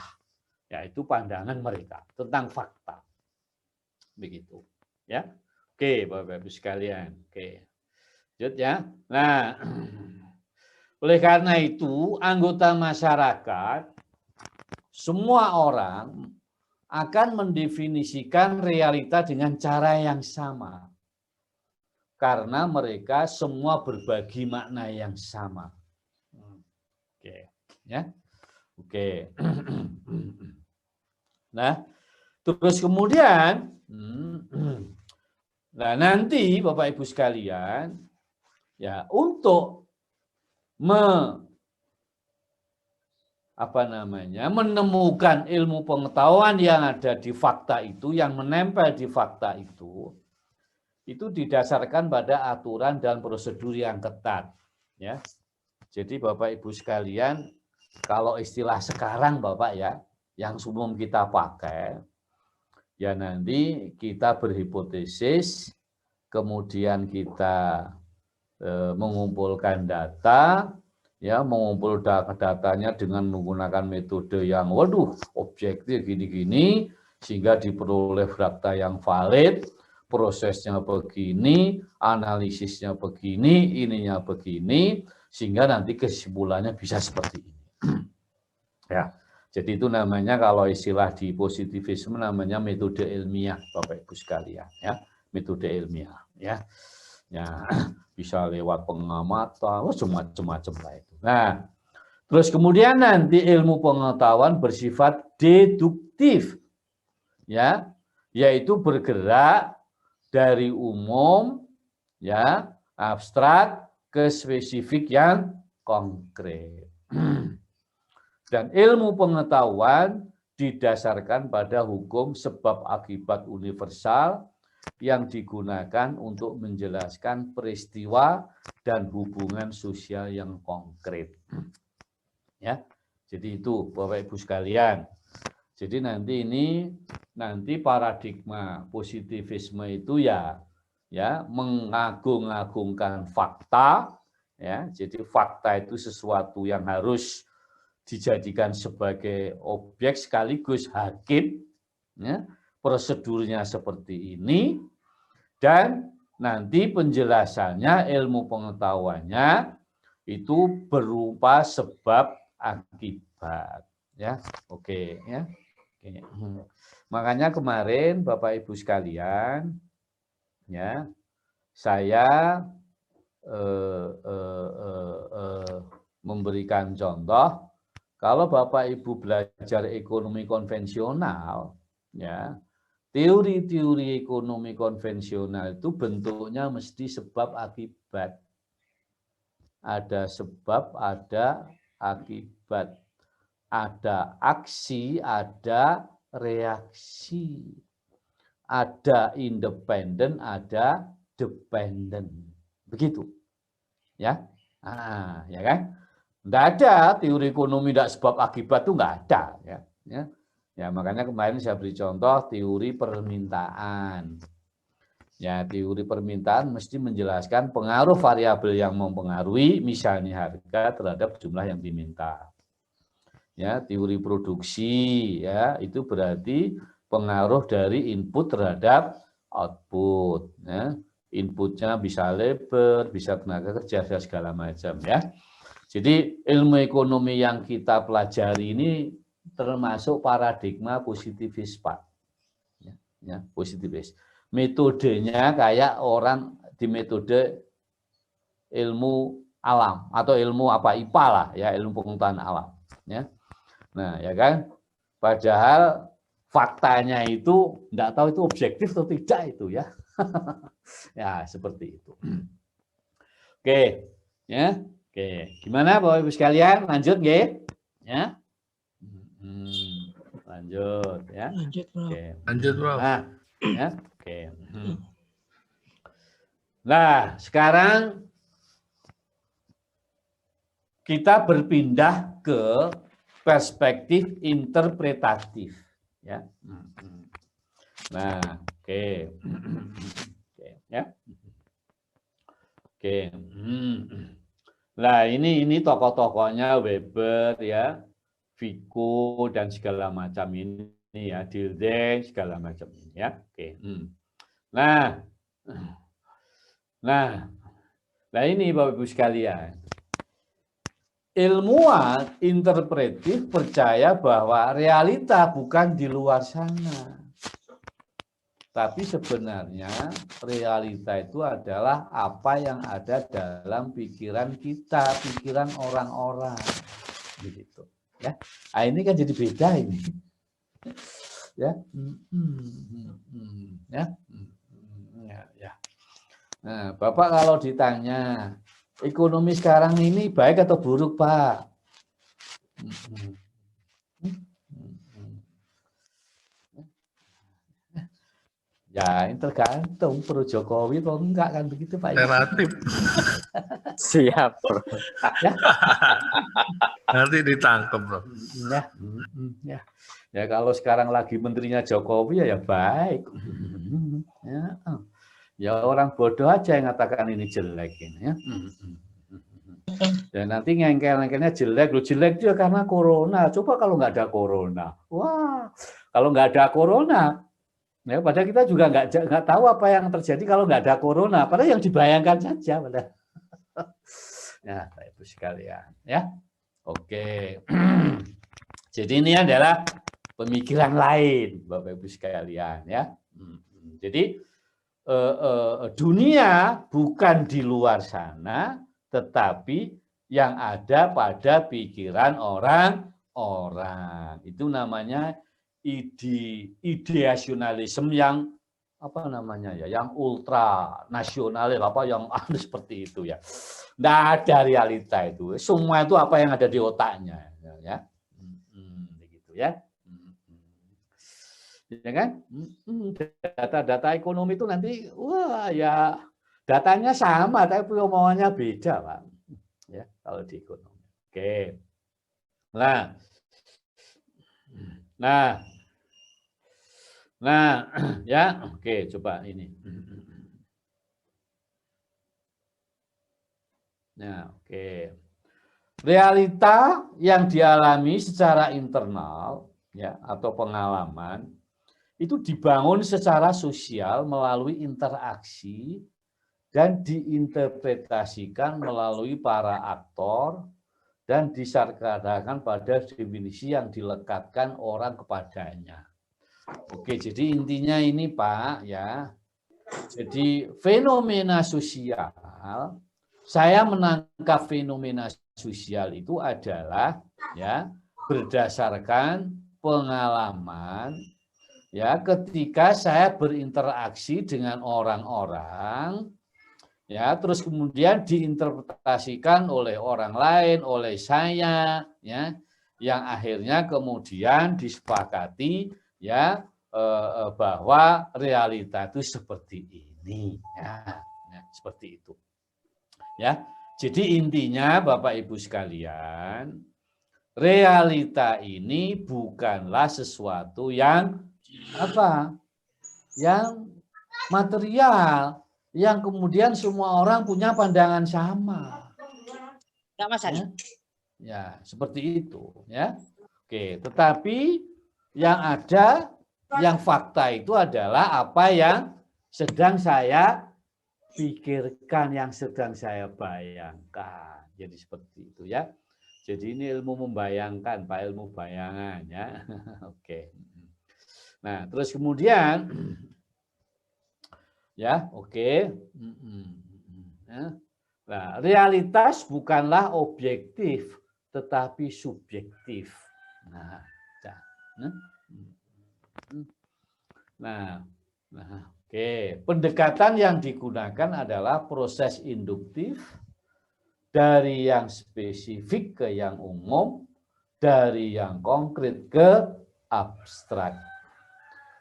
Yaitu pandangan mereka tentang fakta. Begitu. Ya. Oke, Bapak Ibu sekalian. Oke. Lanjut ya. Nah, oleh karena itu, anggota masyarakat, semua orang akan mendefinisikan realita dengan cara yang sama. Karena mereka semua berbagi makna yang sama. Oke, ya. Oke. Nah, terus kemudian, nah nanti Bapak Ibu sekalian, ya untuk menemukan ilmu pengetahuan yang ada di fakta itu, yang menempel di fakta itu didasarkan pada aturan dan prosedur yang ketat. Ya, jadi Bapak Ibu sekalian, kalau istilah sekarang Bapak ya, yang umum kita pakai, ya nanti kita berhipotesis, kemudian kita mengumpulkan data, ya, mengumpul datanya dengan menggunakan metode yang objektif gini-gini, sehingga diperoleh fakta yang valid, prosesnya begini, analisisnya begini, ininya begini, sehingga nanti kesimpulannya bisa seperti ini. Ya, jadi itu namanya kalau istilah di positivisme namanya metode ilmiah, Bapak Ibu sekalian, ya, metode ilmiah, ya. Ya, bisa lewat pengamatan, macam-macam lah itu. Nah, terus kemudian nanti ilmu pengetahuan bersifat deduktif, ya, yaitu bergerak dari umum, ya, abstrak ke spesifik yang konkret. Dan ilmu pengetahuan didasarkan pada hukum sebab akibat universal yang digunakan untuk menjelaskan peristiwa dan hubungan sosial yang konkret. Ya, jadi itu Bapak Ibu sekalian. Jadi nanti paradigma positivisme itu ya mengagung-agungkan fakta, ya. Jadi fakta itu sesuatu yang harus dijadikan sebagai objek sekaligus hakim, ya. Prosedurnya seperti ini, dan nanti penjelasannya, ilmu pengetahuannya itu berupa sebab akibat, ya. Oke, ya. Oke. Makanya kemarin Bapak Ibu sekalian, ya, saya memberikan contoh, kalau Bapak Ibu belajar ekonomi konvensional, ya, teori-teori ekonomi konvensional itu bentuknya mesti sebab akibat. Ada sebab, ada akibat. Ada aksi, ada reaksi. Ada independen, ada dependen. Begitu. Ya. Nah, ya kan? Enggak ada teori ekonomi tidak sebab akibat itu enggak ada, ya. Ya, makanya kemarin saya beri contoh teori permintaan. Ya, teori permintaan mesti menjelaskan pengaruh variabel yang mempengaruhi, misalnya harga terhadap jumlah yang diminta. Ya, teori produksi, ya, itu berarti pengaruh dari input terhadap output. Ya. Inputnya bisa labor, bisa tenaga kerja, segala macam, ya. Jadi ilmu ekonomi yang kita pelajari ini termasuk paradigma positivis, Pak. Ya, positivis. Metodenya kayak orang di metode ilmu alam atau ilmu apa IPA lah, ya, ilmu pengetahuan alam, ya. Nah, ya kan, padahal faktanya itu enggak tahu itu objektif atau tidak itu, ya. Ya, seperti itu. Oke, ya. Oke, gimana Bapak Ibu sekalian? Lanjut, nggih? Ya. Lanjut, ya. Lanjut, Bro. Oke. Lanjut, Bro. Nah, ya. Oke. Nah, sekarang kita berpindah ke perspektif interpretatif. Ya. Nah, oke. Oke, ya. Oke. Nah, ini tokoh-tokohnya Weber ya, Vico dan segala macam ini ya, Dilthey segala macam ini ya. Oke. Nah ini Bapak Ibu sekalian. Ilmuwan interpretif percaya bahwa realita bukan di luar sana. Tapi sebenarnya realita itu adalah apa yang ada dalam pikiran kita, pikiran orang-orang. Begitu. Ya. Nah, ini kan jadi beda ini. Ya. Ya. Nah, Bapak kalau ditanya, ekonomi sekarang ini baik atau buruk, Pak? Ya, ini tergantung pro Jokowi atau enggak kan begitu, Pak. Relatif. Siap, Bro. Ya. Nanti ditangkap, Bro. Ya kalau sekarang lagi menterinya Jokowi ya baik. Ya orang bodoh aja yang mengatakan ini jelek ini ya. Dan nanti ngengkel-ngengkelnya jelek, lu jelek juga karena corona. Coba kalau nggak ada corona, wah, kalau nggak ada corona, ya padahal kita juga nggak tahu apa yang terjadi kalau nggak ada corona. Padahal yang dibayangkan saja, padahal. Ya, Ibu sekalian, ya. Oke. Jadi ini adalah pemikiran lain, Bapak Ibu sekalian, ya. Jadi dunia bukan di luar sana, tetapi yang ada pada pikiran orang-orang. Itu namanya ideasionalisme yang apa namanya ya, yang ultra nasionalis, apa yang seperti itu ya. Nggak ada realita itu. Semua itu apa yang ada di otaknya, ya. Begitu ya. Ya kan? Data-data ekonomi itu nanti wah ya datanya sama tapi omongannya beda, Pak. Ya, kalau di ekonomi. Oke. Nah, ya, oke, coba ini. Nah, oke. Realita yang dialami secara internal ya atau pengalaman itu dibangun secara sosial melalui interaksi dan diinterpretasikan melalui para aktor dan disarkadakan pada definisi yang dilekatkan orang kepadanya. Oke, jadi intinya ini Pak ya. Jadi fenomena sosial, saya menangkap fenomena sosial itu adalah ya berdasarkan pengalaman ya ketika saya berinteraksi dengan orang-orang ya terus kemudian diinterpretasikan oleh orang lain, oleh saya ya yang akhirnya kemudian disepakati ya bahwa realita itu seperti ini ya, seperti itu ya. Jadi intinya Bapak Ibu sekalian, realita ini bukanlah sesuatu yang apa? Yang material, yang kemudian semua orang punya pandangan sama. Ya, seperti itu ya. Oke, tetapi yang ada, yang fakta itu adalah apa yang sedang saya pikirkan, yang sedang saya bayangkan. Jadi seperti itu ya. Jadi ini ilmu membayangkan, Pak, ilmu bayangan ya. Oke. Nah, terus kemudian ya, oke. Nah, realitas bukanlah objektif tetapi subjektif. Nah, oke. Pendekatan yang digunakan adalah proses induktif dari yang spesifik ke yang umum, dari yang konkret ke abstrak.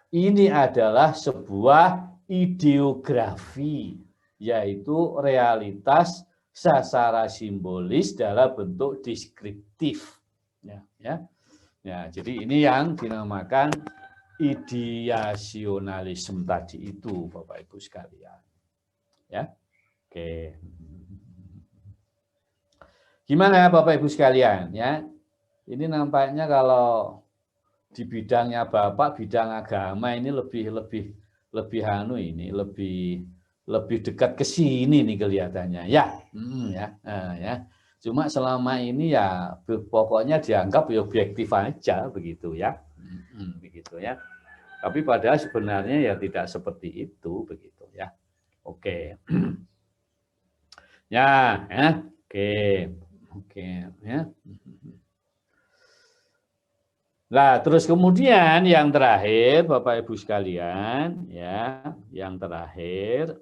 Ini adalah sebuah ideografi, yaitu realitas secara simbolis dalam bentuk deskriptif. Ya, jadi ini yang dinamakan ideasionalisme tadi itu, Bapak Ibu sekalian. Ya. Oke. Gimana Bapak Ibu sekalian, ya? Ini nampaknya kalau di bidangnya Bapak, bidang agama ini lebih dekat ke sini nih kelihatannya. Ya. Ya. Cuma selama ini ya pokoknya dianggap objektif aja begitu ya. Begitu ya. Tapi padahal sebenarnya ya tidak seperti itu begitu ya. Oke. Ya, Oke, ya. Nah, terus kemudian yang terakhir Bapak Ibu sekalian ya, yang terakhir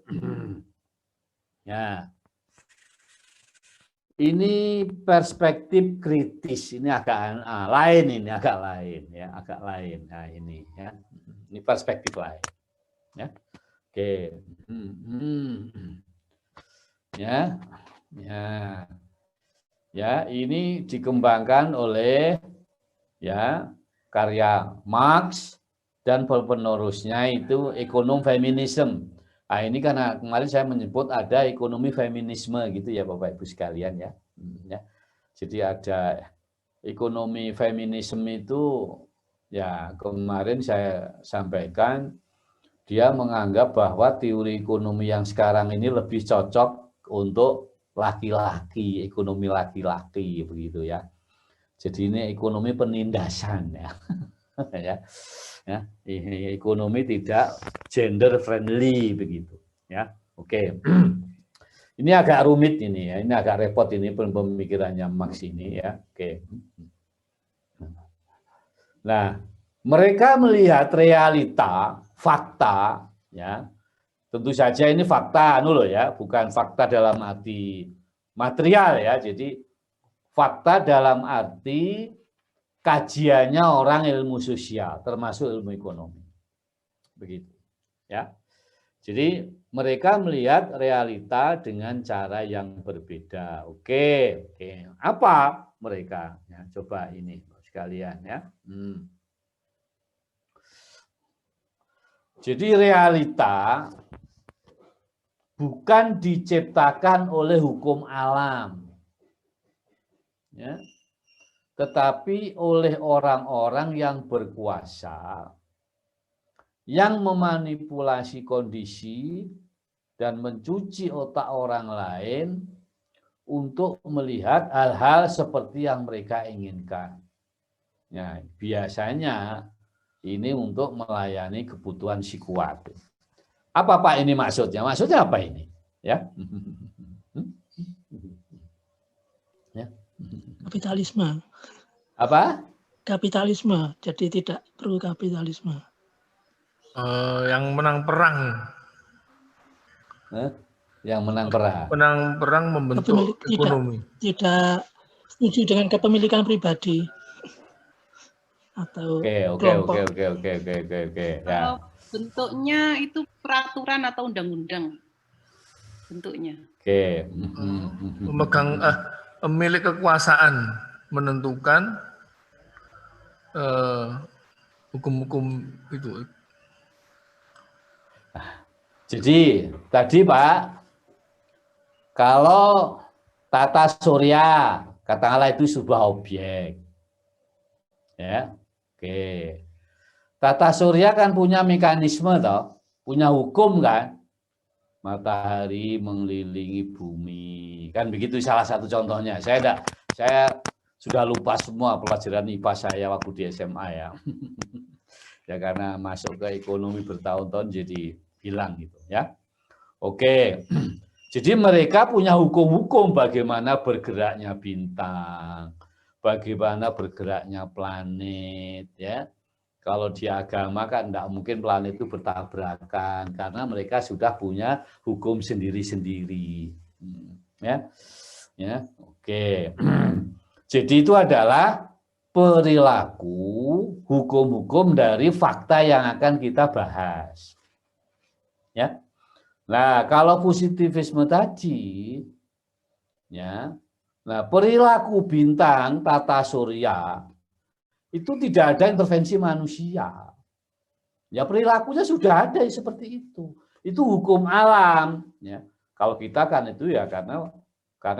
ya. Ini perspektif kritis, ini agak lain, agak lain. Nah ini ya, ini perspektif lain. Ya, oke. Ya, ini dikembangkan oleh ya karya Marx dan penerusnya itu ekonom feminisme. Nah, ini karena kemarin saya menyebut ada ekonomi feminisme gitu ya Bapak Ibu sekalian ya. Jadi ada ekonomi feminisme itu ya kemarin saya sampaikan dia menganggap bahwa teori ekonomi yang sekarang ini lebih cocok untuk laki-laki, ekonomi laki-laki begitu ya. Jadi ini ekonomi penindasan ya. Ya, ekonomi tidak gender friendly begitu ya. Oke. Ini agak rumit ini ya, ini agak repot ini pemikirannya Marx ini ya. Oke. Nah, mereka melihat realita, fakta ya. Tentu saja ini fakta ya, bukan fakta dalam arti material ya. Jadi fakta dalam arti kajiannya orang ilmu sosial, termasuk ilmu ekonomi. Begitu. Ya. Jadi mereka melihat realita dengan cara yang berbeda. Oke. Apa mereka? Ya, coba ini sekalian ya. Jadi realita bukan diciptakan oleh hukum alam. Ya. Tetapi oleh orang-orang yang berkuasa yang memanipulasi kondisi dan mencuci otak orang lain untuk melihat hal-hal seperti yang mereka inginkan. Ya, biasanya ini untuk melayani kebutuhan si kuat. Apa Pak ini maksudnya? Maksudnya apa ini? Ya. Kapitalisme. Apa? Kapitalisme. Jadi tidak perlu kapitalisme. Yang menang perang. Yang menang perang. Menang perang membentuk ekonomi. Tidak setuju dengan kepemilikan pribadi atau kelompok. Oke. Kalau bentuknya itu peraturan atau undang-undang bentuknya. Oke. Memegang milik kekuasaan menentukan hukum-hukum itu. Jadi tadi Pak, kalau tata surya katakanlah itu sebuah objek, ya, oke. Tata surya kan punya mekanisme toh, punya hukum kan, matahari mengelilingi bumi, kan begitu salah satu contohnya. Saya sudah lupa semua pelajaran IPA saya waktu di SMA ya. Ya karena masuk ke ekonomi bertahun-tahun jadi hilang gitu ya. Oke. Jadi mereka punya hukum-hukum bagaimana bergeraknya bintang, bagaimana bergeraknya planet ya. Kalau di agama kan tidak mungkin planet itu bertabrakan karena mereka sudah punya hukum sendiri-sendiri. Ya. Oke. Jadi itu adalah perilaku hukum-hukum dari fakta yang akan kita bahas. Ya. Nah, kalau positivisme tadi ya. Nah, perilaku bintang tata surya itu tidak ada intervensi manusia. Ya, perilakunya sudah ada seperti itu. Itu hukum alam. Ya. Kalau kita kan itu ya karena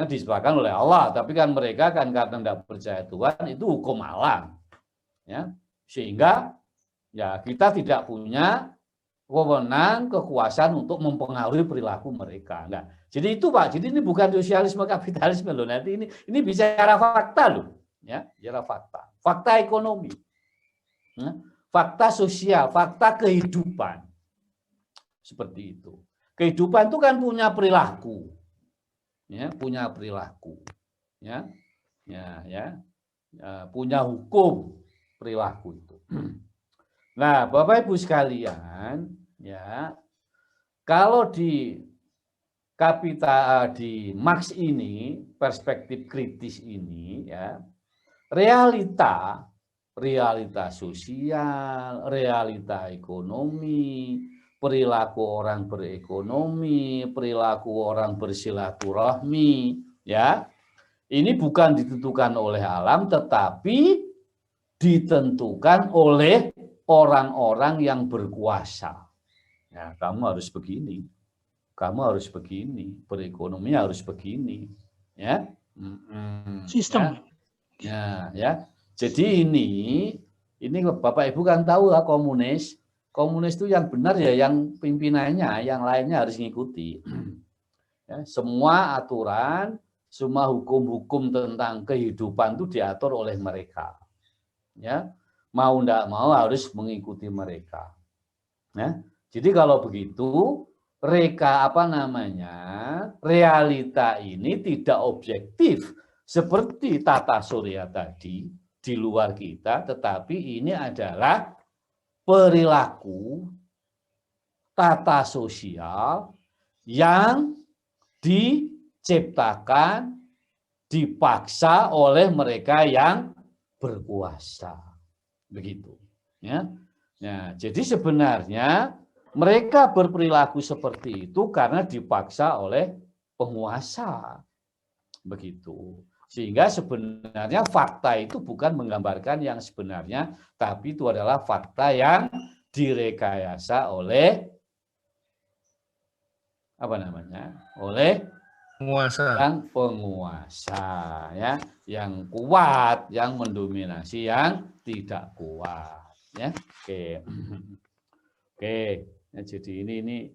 disebabkan oleh Allah, tapi kan mereka kan karena tidak percaya Tuhan, itu hukum alam. Ya. Sehingga ya kita tidak punya wewenang, kekuasaan untuk mempengaruhi perilaku mereka. Nah, jadi itu Pak, jadi ini bukan sosialisme kapitalisme loh. Nanti ini bicara fakta loh, ya, bicara fakta, fakta ekonomi, ya, fakta sosial, fakta kehidupan, seperti itu. Kehidupan itu kan punya perilaku, ya, punya perilaku, ya, punya hukum perilaku itu. Nah, Bapak Ibu sekalian, ya, kalau di Marx ini, perspektif kritis ini, ya, realita sosial, realita ekonomi, perilaku orang berekonomi, perilaku orang bersilaturahmi, ya, ini bukan ditentukan oleh alam, tetapi ditentukan oleh orang-orang yang berkuasa. Ya, kamu harus begini, perekonomian harus begini, ya. Sistem. Ya. Jadi ini Bapak Ibu kan tahu lah komunis itu yang benar ya, yang pimpinannya, yang lainnya harus ngikuti. Ya, semua aturan, semua hukum-hukum tentang kehidupan itu diatur oleh mereka. Ya. Mau tidak mau harus mengikuti mereka. Ya. Jadi kalau begitu, realita ini tidak objektif seperti tata surya tadi di luar kita, tetapi ini adalah perilaku tata sosial yang diciptakan, dipaksa oleh mereka yang berkuasa. Begitu, ya. Nah, jadi sebenarnya mereka berperilaku seperti itu karena dipaksa oleh penguasa, begitu. Sehingga sebenarnya fakta itu bukan menggambarkan yang sebenarnya, tapi itu adalah fakta yang direkayasa oleh oleh penguasa, ya, yang kuat, yang mendominasi yang tidak kuat, ya. Oke. Ya, jadi ini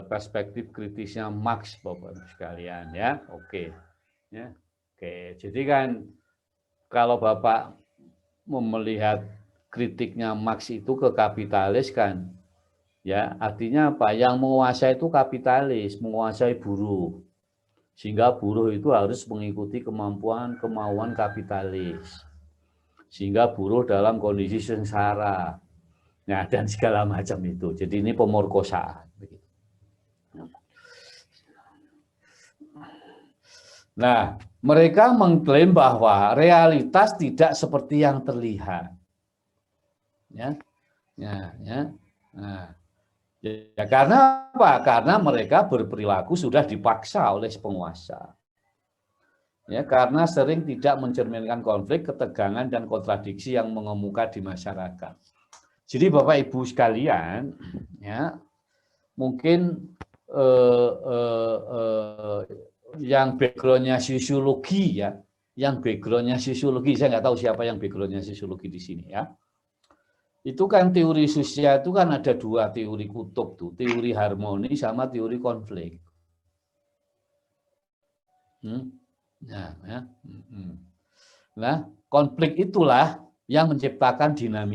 perspektif kritisnya Marx, Bapak Ibu sekalian, ya. Oke. Ya. Oke. Jadi kan kalau Bapak melihat kritiknya Marx itu ke kapitalis kan, ya, artinya apa? Yang menguasai itu kapitalis, menguasai buruh. Sehingga buruh itu harus mengikuti kemauan kapitalis. Sehingga buruh dalam kondisi sengsara. Nah, dan segala macam itu. Jadi ini pemerkosaan. Nah, mereka mengklaim bahwa realitas tidak seperti yang terlihat. Ya, karena apa? Karena mereka berperilaku sudah dipaksa oleh penguasa. Ya, karena sering tidak mencerminkan konflik, ketegangan, dan kontradiksi yang mengemuka di masyarakat. Jadi Bapak Ibu sekalian, ya, mungkin yang backgroundnya sosiologi, ya, saya nggak tahu siapa yang backgroundnya sosiologi di sini, ya. Itu kan teori sosial itu kan ada dua teori kutub tuh, teori harmoni sama teori konflik. Nah, konflik itulah yang menciptakan yang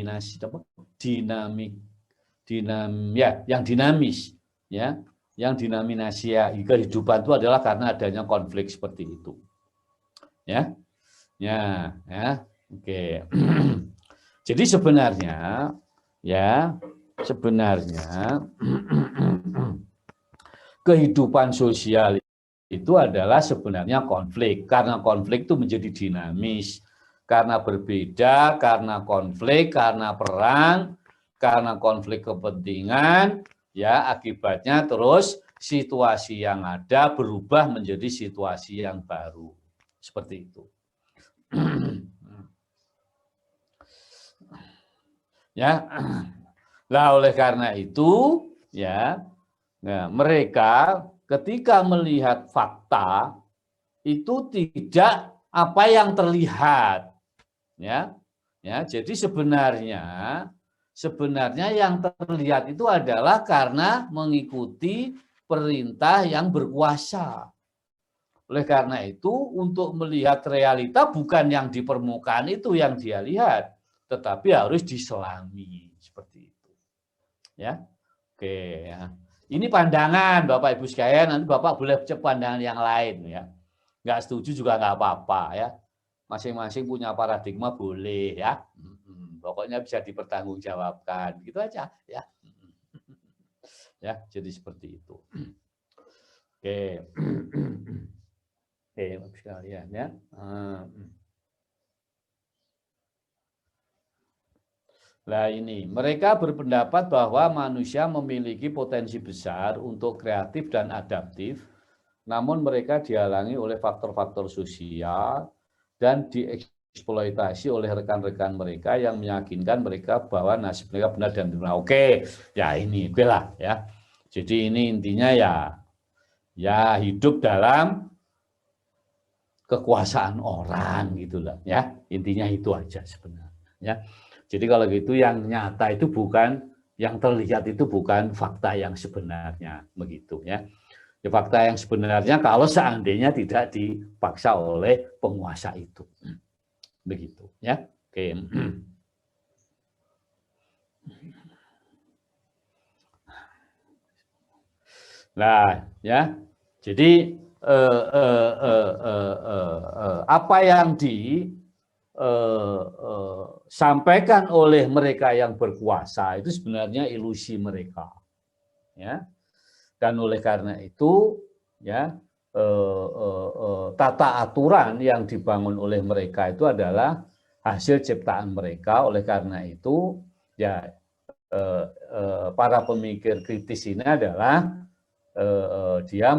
dinamis, ya, yang dinaminasi ya, kehidupan itu adalah karena adanya konflik seperti itu, ya, oke. Jadi sebenarnya kehidupan sosial itu adalah sebenarnya konflik, karena konflik itu menjadi dinamis, karena berbeda, karena konflik, karena perang, karena konflik kepentingan, ya, akibatnya terus situasi yang ada berubah menjadi situasi yang baru. seperti itu. Ya, nah oleh karena itu ya, nah, mereka ketika melihat fakta itu tidak apa yang terlihat, ya, jadi sebenarnya yang terlihat itu adalah karena mengikuti perintah yang berkuasa. Oleh karena itu untuk melihat realita bukan yang di permukaan itu yang dia lihat, tetapi harus diselami seperti itu. Ya, oke. Ya. Ini pandangan Bapak Ibu sekalian. Nanti Bapak boleh cek pandangan yang lain ya. Nggak setuju juga nggak apa-apa ya. Masing-masing punya paradigma boleh ya. Pokoknya bisa dipertanggungjawabkan. Gitu aja ya. Ya, jadi seperti itu. Oke. Oke, Bapak sekalian ya. Nah ini, mereka berpendapat bahwa manusia memiliki potensi besar untuk kreatif dan adaptif, namun mereka dihalangi oleh faktor-faktor sosial dan dieksploitasi oleh rekan-rekan mereka yang meyakinkan mereka bahwa nasib mereka benar dan benar. Oke, ya ini, oke lah ya. Jadi ini intinya ya hidup dalam kekuasaan orang gitulah ya. Intinya itu aja sebenarnya ya. Jadi kalau gitu yang nyata itu bukan, yang terlihat itu bukan fakta yang sebenarnya, begitu ya. Ya fakta yang sebenarnya kalau seandainya tidak dipaksa oleh penguasa itu. Begitu ya. Oke. Nah, ya. Jadi apa yang sampaikan oleh mereka yang berkuasa itu sebenarnya ilusi mereka, ya. Dan oleh karena itu, ya, tata aturan yang dibangun oleh mereka itu adalah hasil ciptaan mereka. Oleh karena itu, ya, para pemikir kritis ini adalah dia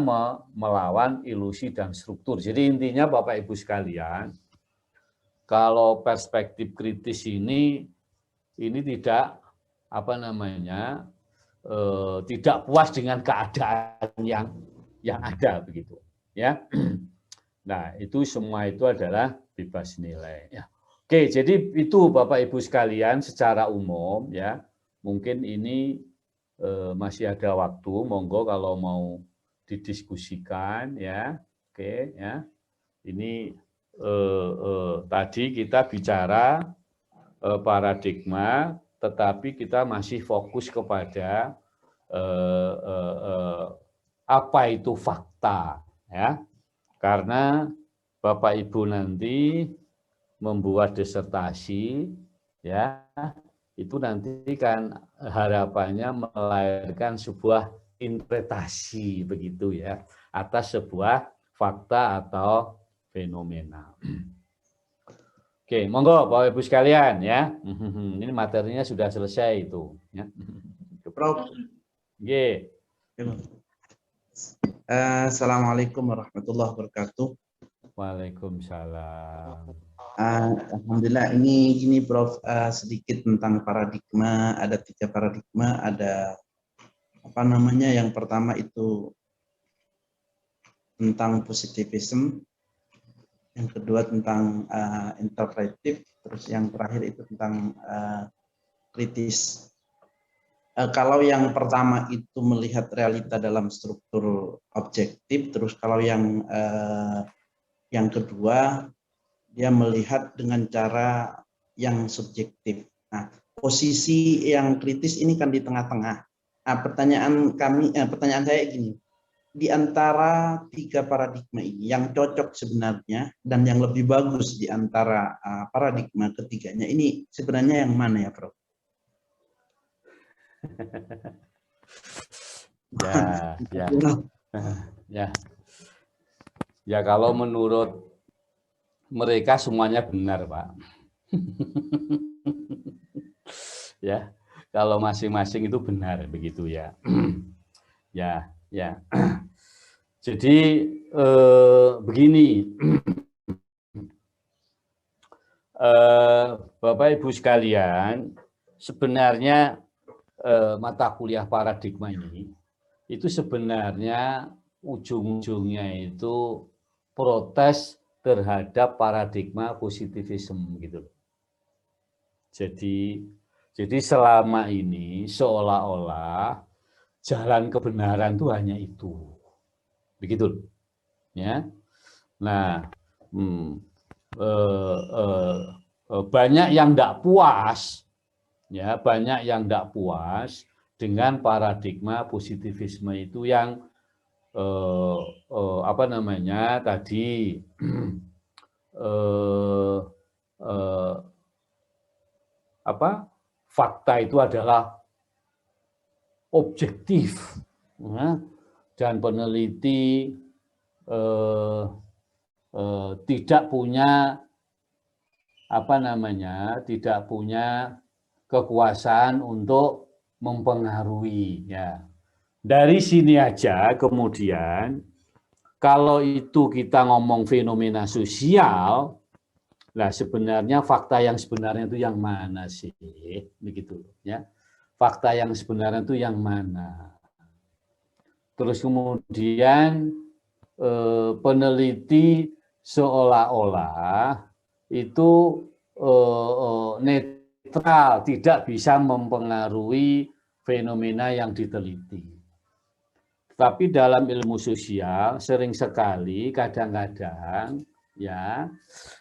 melawan ilusi dan struktur. Jadi intinya Bapak Ibu sekalian, kalau perspektif kritis ini tidak tidak puas dengan keadaan yang ada begitu ya. Nah itu semua itu adalah bebas nilai ya. Oke, jadi itu Bapak Ibu sekalian secara umum ya. Mungkin ini masih ada waktu, monggo kalau mau didiskusikan ya. Oke ya. Ini tadi kita bicara paradigma, tetapi kita masih fokus kepada apa itu fakta ya. Karena Bapak Ibu nanti membuat disertasi ya, itu nanti kan harapannya melahirkan sebuah interpretasi begitu ya atas sebuah fakta atau fenomena. Oke, monggo Bapak Ibu sekalian ya. Ini materinya sudah selesai itu ya. Prof. Oke. Assalamualaikum warahmatullahi wabarakatuh. Waalaikumsalam. Alhamdulillah ini Prof, sedikit tentang paradigma. Ada 3 paradigma, ada yang pertama itu tentang positivism, yang kedua tentang interpretif, terus yang terakhir itu tentang kritis. Kalau yang pertama itu melihat realita dalam struktur objektif, terus kalau yang kedua dia melihat dengan cara yang subjektif. Nah, posisi yang kritis ini kan di tengah-tengah. Nah, pertanyaan saya gini, di antara 3 paradigma ini yang cocok sebenarnya dan yang lebih bagus di antara paradigma ketiganya ini sebenarnya yang mana ya, Prof? Ya kalau menurut mereka semuanya benar, Pak. Ya, kalau masing-masing itu benar begitu ya. Ya. Jadi begini, Bapak Ibu sekalian, sebenarnya mata kuliah paradigma ini itu sebenarnya ujung-ujungnya itu protes terhadap paradigma positivisme gitu. Jadi selama ini seolah-olah jalan kebenaran itu hanya itu, begitu, ya. Nah, banyak yang tidak puas, ya, banyak yang tidak puas dengan paradigma positivisme itu yang apa namanya tadi fakta itu adalah objektif, ya, dan peneliti tidak punya tidak punya kekuasaan untuk mempengaruhi, ya. Dari sini aja kemudian kalau itu kita ngomong fenomena sosial, nah sebenarnya fakta yang sebenarnya itu yang mana sih, begitu, ya. Fakta yang sebenarnya itu yang mana? Terus kemudian peneliti seolah-olah itu netral, tidak bisa mempengaruhi fenomena yang diteliti. Tapi dalam ilmu sosial sering sekali kadang-kadang ya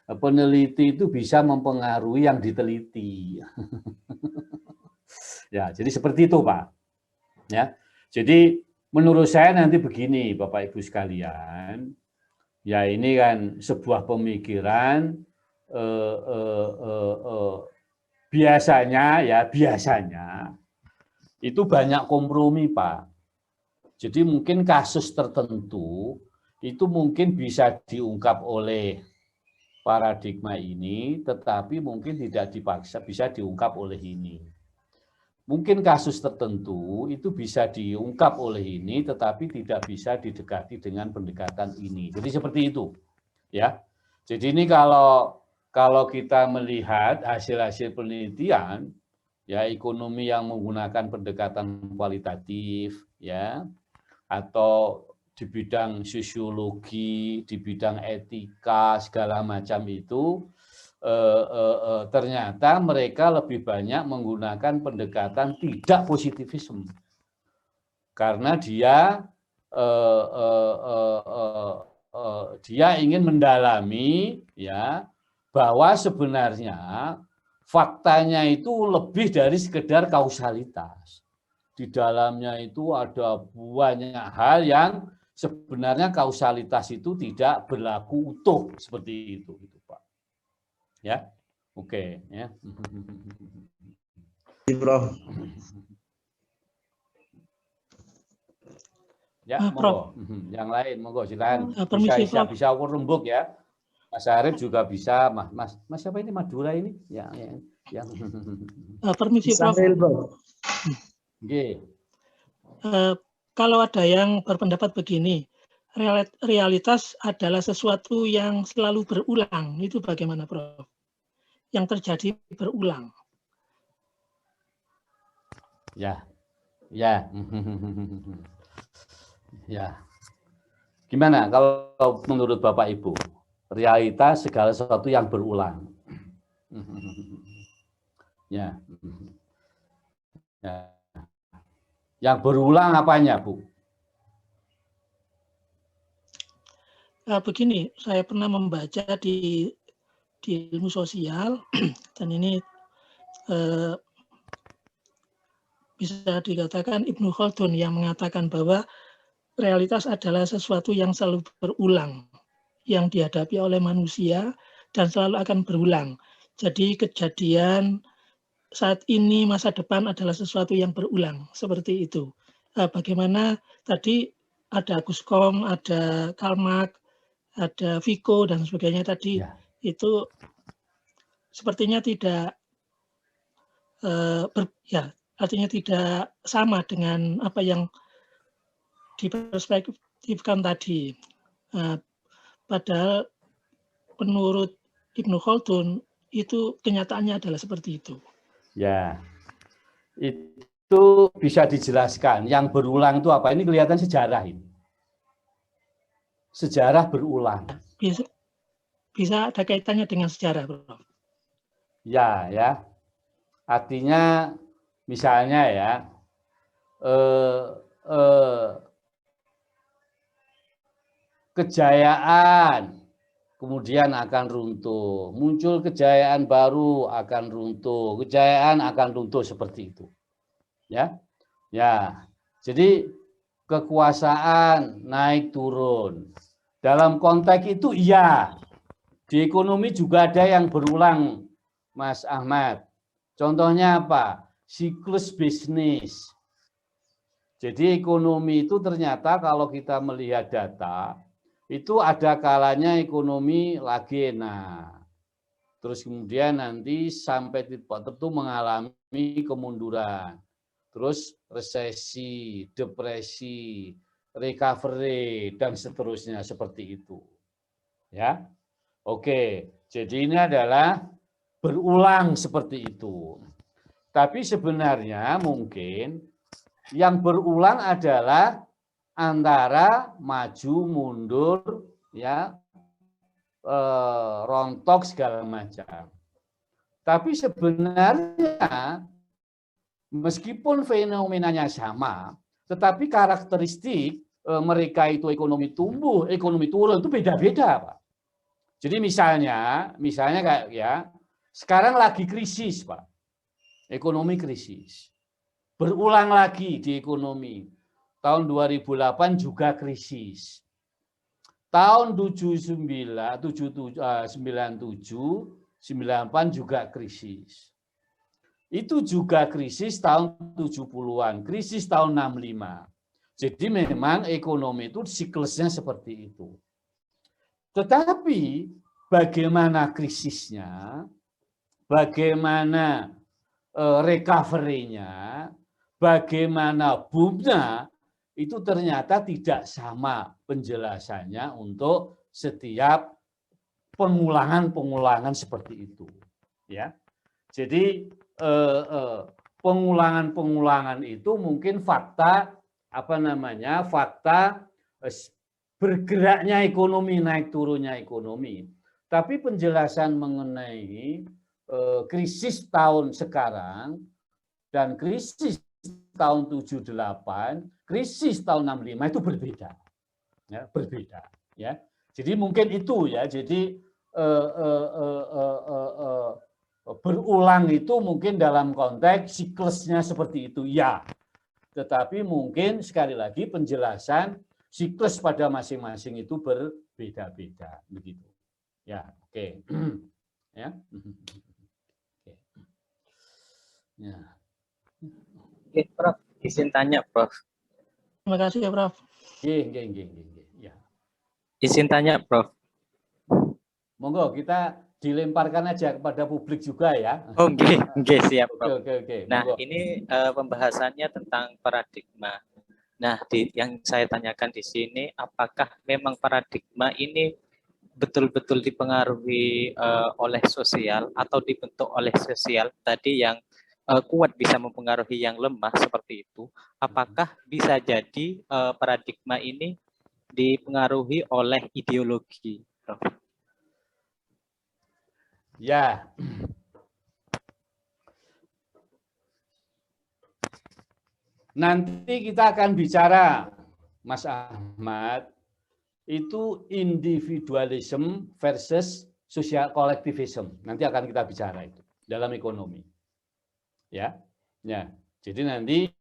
peneliti itu bisa mempengaruhi yang diteliti. Ya, jadi seperti itu, Pak. Ya. Jadi menurut saya nanti begini, Bapak Ibu sekalian, ya ini kan sebuah pemikiran biasanya itu banyak kompromi, Pak. Jadi mungkin kasus tertentu itu mungkin bisa diungkap oleh paradigma ini, tetapi mungkin tidak dipaksa bisa diungkap oleh ini. Mungkin kasus tertentu itu bisa diungkap oleh ini, tetapi tidak bisa didekati dengan pendekatan ini. Jadi seperti itu, ya. Jadi ini kalau kita melihat hasil-hasil penelitian, ya ekonomi yang menggunakan pendekatan kualitatif, ya, atau di bidang sosiologi, di bidang etika, segala macam itu, ternyata mereka lebih banyak menggunakan pendekatan tidak positivisme. Karena dia ingin mendalami, ya, bahwa sebenarnya faktanya itu lebih dari sekedar kausalitas. Di dalamnya itu ada banyak hal yang sebenarnya kausalitas itu tidak berlaku utuh seperti itu, Pak. Ya, oke, ya. Bro. Ya, monggo. Yang lain, monggo silakan. Bisa ukur rembuk ya. Mas Arif juga bisa, Mas siapa ini Madura ini? Ya. Permisi, Prof. Okay. Kalau ada yang berpendapat begini, realitas adalah sesuatu yang selalu berulang, itu bagaimana, Prof? Yang terjadi berulang. Ya. Gimana kalau menurut Bapak Ibu? Realitas segala sesuatu yang berulang. Ya. Yang berulang apanya, Bu? Begini, saya pernah membaca di ilmu sosial, dan ini bisa dikatakan Ibnu Khaldun yang mengatakan bahwa realitas adalah sesuatu yang selalu berulang, yang dihadapi oleh manusia dan selalu akan berulang. Jadi kejadian saat ini, masa depan adalah sesuatu yang berulang, seperti itu. Bagaimana tadi ada Agus Kom, ada Karl Marx, ada Vico, dan sebagainya tadi, ya. Itu sepertinya tidak, artinya tidak sama dengan apa yang diperspektifkan tadi. Padahal menurut Ibnu Khaldun, itu kenyataannya adalah seperti itu. Ya, itu bisa dijelaskan. Yang berulang itu apa? Ini kelihatan sejarah ini. Sejarah berulang. Bisa ada kaitannya dengan sejarah, Prof. Ya, ya. Artinya misalnya ya, kejayaan kemudian akan runtuh, muncul kejayaan baru akan runtuh, kejayaan akan runtuh seperti itu. Ya. Ya. Jadi kekuasaan naik turun. Dalam konteks itu iya. Di ekonomi juga ada yang berulang, Mas Ahmad. Contohnya apa? Siklus bisnis. Jadi ekonomi itu ternyata kalau kita melihat data, itu ada kalanya ekonomi lagi enak. Terus kemudian nanti sampai titik tertentu mengalami kemunduran. Terus resesi, depresi, recovery, dan seterusnya seperti itu. Ya, oke. Jadi ini adalah berulang seperti itu. Tapi sebenarnya mungkin yang berulang adalah antara maju mundur, ya, rontok segala macam. Tapi sebenarnya meskipun fenomenanya sama, tetapi karakteristik mereka itu ekonomi tumbuh, ekonomi turun itu beda-beda, Pak. Jadi misalnya kayak ya, sekarang lagi krisis, Pak. Ekonomi krisis. Berulang lagi di ekonomi. Tahun 2008 juga krisis. Tahun 97, 98 juga krisis. Itu juga krisis tahun 70-an, krisis tahun 65. Jadi memang ekonomi itu siklusnya seperti itu. Tetapi bagaimana krisisnya, bagaimana recovery-nya, bagaimana boom-nya, itu ternyata tidak sama penjelasannya untuk setiap pengulangan-pengulangan seperti itu. Ya, jadi pengulangan-pengulangan itu mungkin fakta fakta bergeraknya ekonomi, naik turunnya ekonomi. Tapi penjelasan mengenai krisis tahun sekarang dan krisis tahun 78, krisis tahun 65 itu berbeda. Ya, berbeda, ya. Jadi mungkin itu ya. Jadi berulang itu mungkin dalam konteks siklusnya seperti itu, ya. Tetapi mungkin sekali lagi penjelasan siklus pada masing-masing itu berbeda-beda, begitu. Ya, oke. Ya. Oke. Ya. Oke, Prof. Izin tanya, Prof. Terima kasih ya, Prof. Ya. Izin tanya, Prof. Monggo kita dilemparkan aja kepada publik juga ya. Oh, oke, siap, Prof. Oke. Nah, Monggo. ini pembahasannya tentang paradigma. Nah, yang saya tanyakan di sini, apakah memang paradigma ini betul-betul dipengaruhi oleh sosial atau dibentuk oleh sosial tadi yang kuat bisa mempengaruhi yang lemah seperti itu? Apakah bisa jadi paradigma ini dipengaruhi oleh ideologi, Prof? Ya. Nanti kita akan bicara, Mas Ahmad, itu individualism versus social collectivism. Nanti akan kita bicara itu dalam ekonomi. Ya. Jadi nanti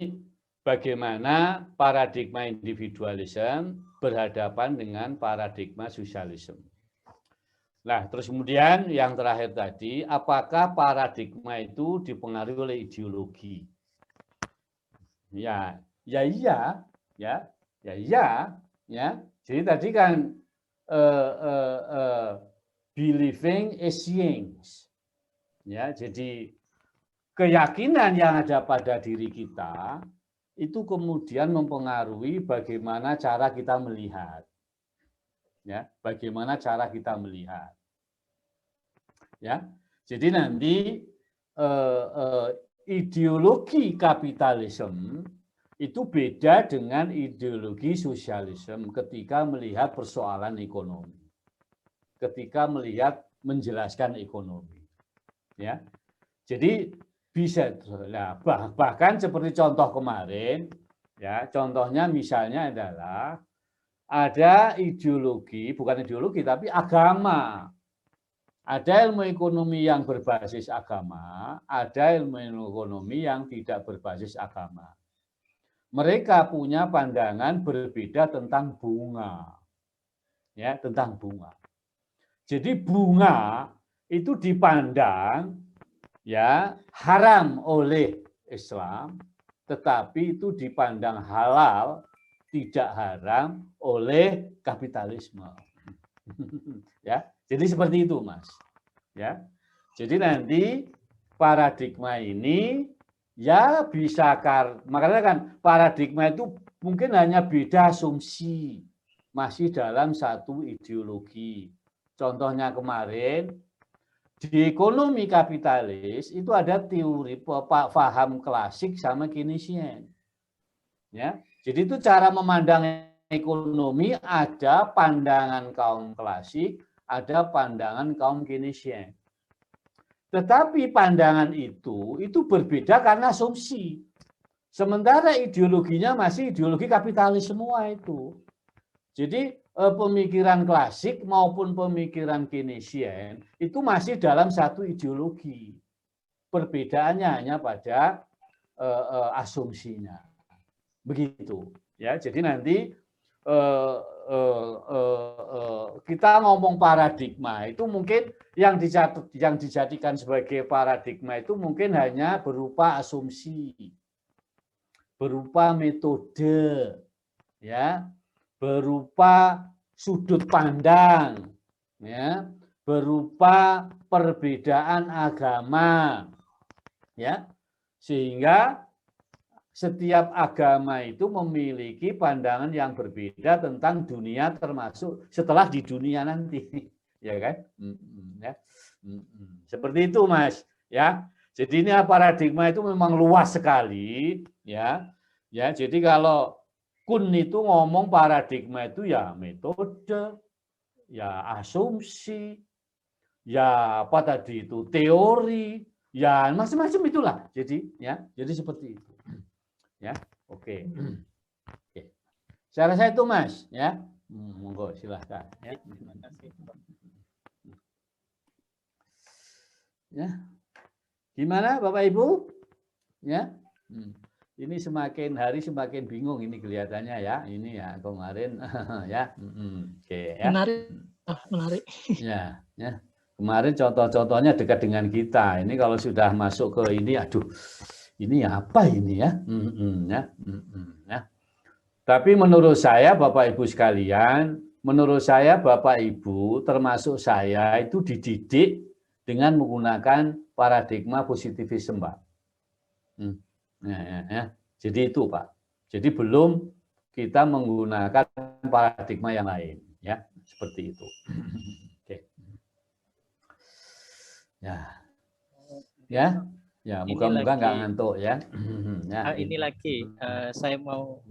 bagaimana paradigma individualism berhadapan dengan paradigma sosialisme. Nah, terus kemudian yang terakhir tadi, apakah paradigma itu dipengaruhi oleh ideologi? Ya. Jadi tadi kan believing is seeing. Ya, jadi keyakinan yang ada pada diri kita itu kemudian mempengaruhi bagaimana cara kita melihat. Ya, bagaimana cara kita melihat. Ya. Jadi nanti ideologi kapitalisme itu beda dengan ideologi sosialisme ketika melihat persoalan ekonomi, ketika melihat menjelaskan ekonomi, ya. Jadi bisa, nah, bahkan seperti contoh kemarin, ya, contohnya misalnya adalah ada ideologi, bukan ideologi tapi agama. Ada ilmu ekonomi yang berbasis agama, ada ilmu ekonomi yang tidak berbasis agama. Mereka punya pandangan berbeda tentang bunga. Ya, tentang bunga. Jadi bunga itu dipandang ya haram oleh Islam, tetapi itu dipandang halal, tidak haram oleh kapitalisme. Ya, jadi seperti itu, Mas. Ya. Jadi nanti paradigma ini ya bisa makanya kan paradigma itu mungkin hanya beda asumsi, masih dalam satu ideologi. Contohnya kemarin di ekonomi kapitalis itu ada teori paham klasik sama Keynesian. Ya. Jadi itu cara memandang ekonomi, ada pandangan kaum klasik, ada pandangan kaum Keynesian. Tetapi pandangan itu berbeda karena asumsi. Sementara ideologinya masih ideologi kapitalis semua itu. Jadi pemikiran klasik maupun pemikiran Keynesian itu masih dalam satu ideologi. Perbedaannya hanya pada asumsinya. Begitu. Ya, jadi nanti kita ngomong paradigma itu mungkin yang dijadikan sebagai paradigma itu mungkin hanya berupa asumsi, berupa metode, ya, berupa sudut pandang, ya, berupa perbedaan agama, ya, sehingga setiap agama itu memiliki pandangan yang berbeda tentang dunia, termasuk setelah di dunia nanti, ya kan? Ya. Seperti itu, Mas. Ya, jadi ini paradigma itu memang luas sekali, ya. Ya, jadi kalau Kuhn itu ngomong paradigma itu ya metode, ya asumsi, ya apa tadi itu teori, ya macam-macam itulah. Jadi, ya, jadi seperti itu. Ya, oke. Oke. Saya rasa itu, Mas, ya. Monggo silahkan ya. Ya. Gimana Bapak Ibu? Ya. Ini semakin hari semakin bingung ini kelihatannya ya. Ini ya kemarin ya. Oke ya. Menarik. Ya, ya. Kemarin contoh-contohnya dekat dengan kita. Ini kalau sudah masuk ke ini, aduh. Ini apa ini ya? Ya. Tapi menurut saya Bapak Ibu sekalian, menurut saya Bapak Ibu termasuk saya itu dididik dengan menggunakan paradigma positivisme, Pak. Ya. Jadi itu, Pak. Jadi belum kita menggunakan paradigma yang lain, ya, seperti itu. Oke. Ya. Ya. Ya, moga-moga nggak ngantuk ya. Ya. Ini lagi, saya mau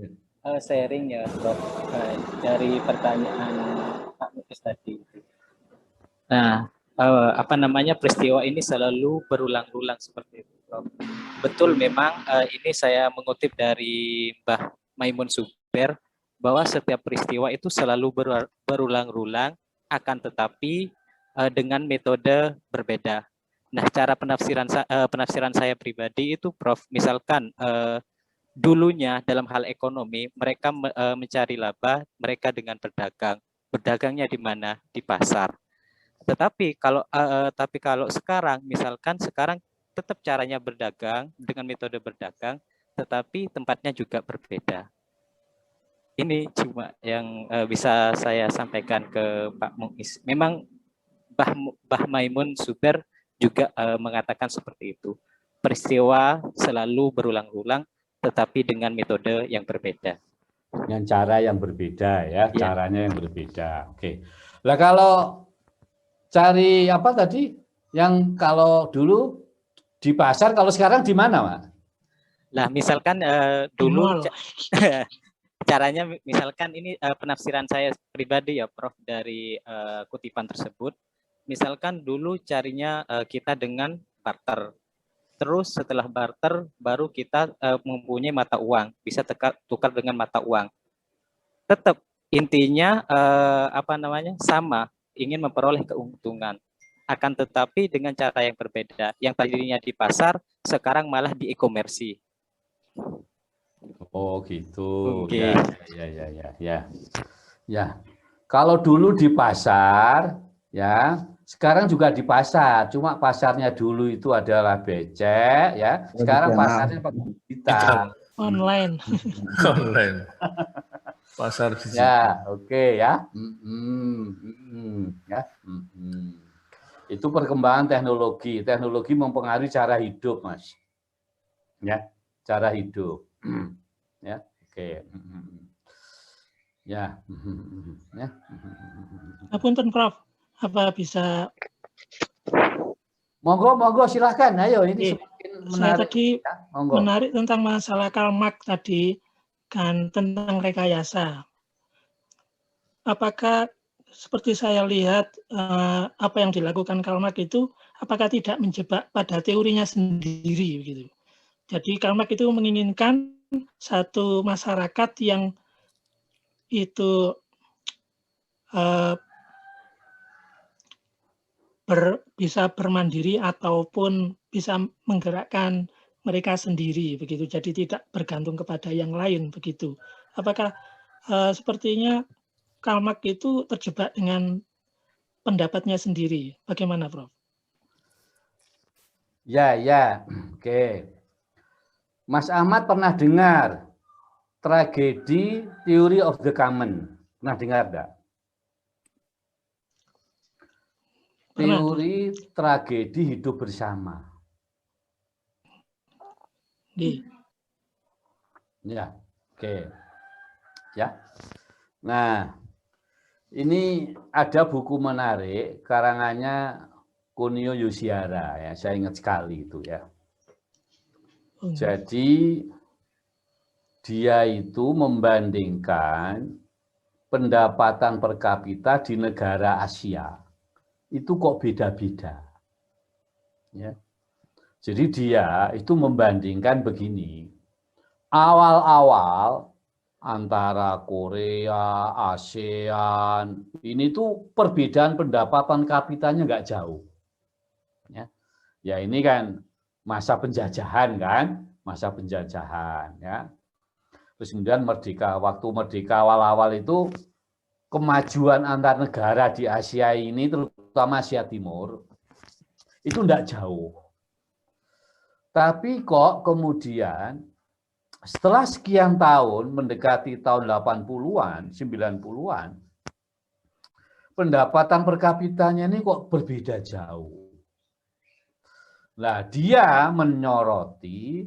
sharing ya, Prof, dari pertanyaan Pak Mukis tadi. Nah, apa namanya, peristiwa ini selalu berulang-ulang seperti itu, Prof. Betul, memang ini saya mengutip dari Mbah Maimun Zubair bahwa setiap peristiwa itu selalu berulang-ulang, akan tetapi dengan metode berbeda. Nah, cara penafsiran saya pribadi itu, Prof, misalkan dulunya dalam hal ekonomi mereka mencari laba, mereka dengan berdagang. Berdagangnya di mana? Di pasar. Tetapi kalau sekarang, misalkan sekarang tetap caranya berdagang dengan metode berdagang, tetapi tempatnya juga berbeda. Ini cuma yang bisa saya sampaikan ke Pak Mukis. Memang Mbah Maimun Zubair juga mengatakan seperti itu. Peristiwa selalu berulang-ulang, tetapi dengan metode yang berbeda. Dengan cara yang berbeda ya, caranya yang berbeda. Oke. Lah kalau cari apa tadi? Yang kalau dulu di pasar, kalau sekarang di mana, Pak? Nah, misalkan dulu caranya, misalkan ini penafsiran saya pribadi ya, Prof, dari kutipan tersebut. Misalkan dulu carinya kita dengan barter. Terus setelah barter baru kita mempunyai mata uang, bisa tukar dengan mata uang. Tetap intinya sama, ingin memperoleh keuntungan. Akan tetapi dengan cara yang berbeda. Yang tadinya di pasar sekarang malah di e-komersi. Oh gitu. Oke. Ya. Kalau dulu di pasar, ya, sekarang juga di pasar. Cuma pasarnya dulu itu adalah becek, ya. Sekarang pasarnya pakai digital. Online. Online. Pasar digital. Ya, oke ya. Itu perkembangan teknologi. Teknologi mempengaruhi cara hidup, Mas. Ya, cara hidup. Ya, oke. Ya. Apunten, Prof. Apa bisa? Monggo silahkan. Ayo, ini semakin menarik. Saya tadi ya, menarik tentang masalah Karl Marx tadi, kan tentang rekayasa. Apakah seperti saya lihat apa yang dilakukan Karl Marx itu, apakah tidak menjebak pada teorinya sendiri gitu? Jadi Karl Marx itu menginginkan satu masyarakat yang itu bisa bermandiri ataupun bisa menggerakkan mereka sendiri begitu. Jadi tidak bergantung kepada yang lain begitu. Apakah sepertinya Karl Marx itu terjebak dengan pendapatnya sendiri? Bagaimana, Prof? Ya. Oke. Mas Ahmad pernah dengar tragedi Theory of the Common? Pernah dengar enggak? Teori tragedi hidup bersama. Ya, oke. Ya. Nah, ini ada buku menarik karangannya Kunio Yoshiara, ya, saya ingat sekali itu ya. Jadi dia itu membandingkan pendapatan per kapita di negara Asia itu kok beda-beda. Ya. Jadi dia itu membandingkan begini. Awal-awal antara Korea, ASEAN, ini tuh perbedaan pendapatan kapitanya nggak jauh. Ya ini kan masa penjajahan kan, masa penjajahan ya. Terus kemudian waktu merdeka awal-awal itu kemajuan antar negara di Asia ini, terutama Asia Timur, itu tidak jauh. Tapi kok kemudian setelah sekian tahun, mendekati tahun 80-an, 90-an, pendapatan per kapitanya ini kok berbeda jauh. Nah, dia menyoroti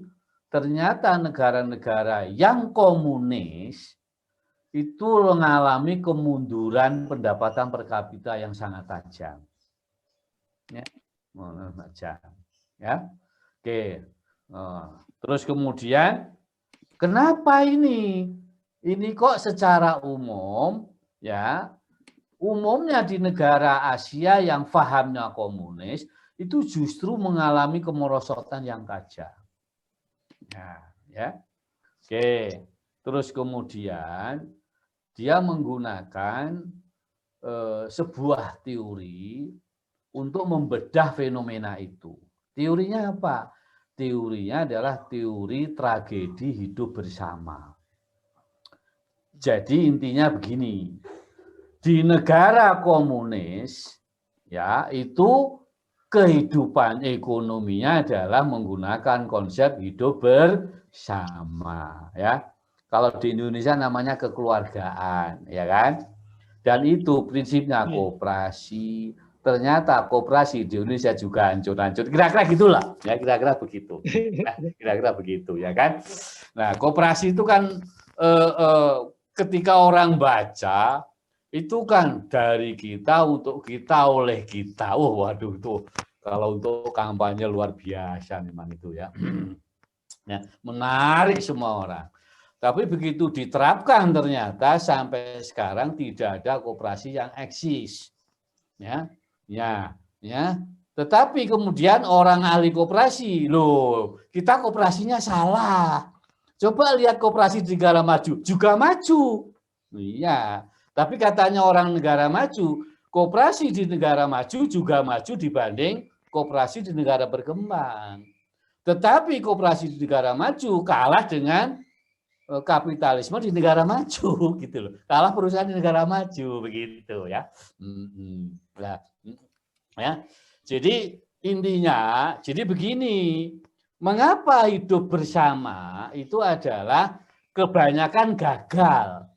ternyata negara-negara yang komunis itu mengalami kemunduran pendapatan per kapita yang sangat tajam. Ya. Oke. Terus kemudian kenapa ini? Ini kok secara umum ya, umumnya di negara Asia yang fahamnya komunis itu justru mengalami kemerosotan yang tajam. Ya. Oke. Terus kemudian dia menggunakan sebuah teori untuk membedah fenomena itu. Teorinya apa? Teorinya adalah teori tragedi hidup bersama. Jadi intinya begini, di negara komunis ya itu kehidupan ekonominya adalah menggunakan konsep hidup bersama ya. Kalau di Indonesia namanya kekeluargaan, ya kan? Dan itu prinsipnya koperasi. Ternyata koperasi di Indonesia juga hancur-hancur. Kira-kira gitulah, ya kira-kira begitu. Kira-kira begitu, ya kan? Nah, koperasi itu kan ketika orang baca itu kan dari kita untuk kita oleh kita. Waduh itu Kalau untuk kampanye luar biasa memang itu ya. Ya, menarik semua orang. Tapi begitu diterapkan ternyata sampai sekarang tidak ada koperasi yang eksis. Ya. Tetapi kemudian orang ahli koperasi, loh, kita koperasinya salah. Coba lihat koperasi di negara maju, juga maju. Iya, tapi katanya orang negara maju, koperasi di negara maju juga maju dibanding koperasi di negara berkembang. Tetapi koperasi di negara maju kalah dengan kapitalisme di negara maju, gitu loh. Kalah perusahaan di negara maju, begitu ya. Nah, ya. Jadi intinya, jadi begini, mengapa hidup bersama itu adalah kebanyakan gagal.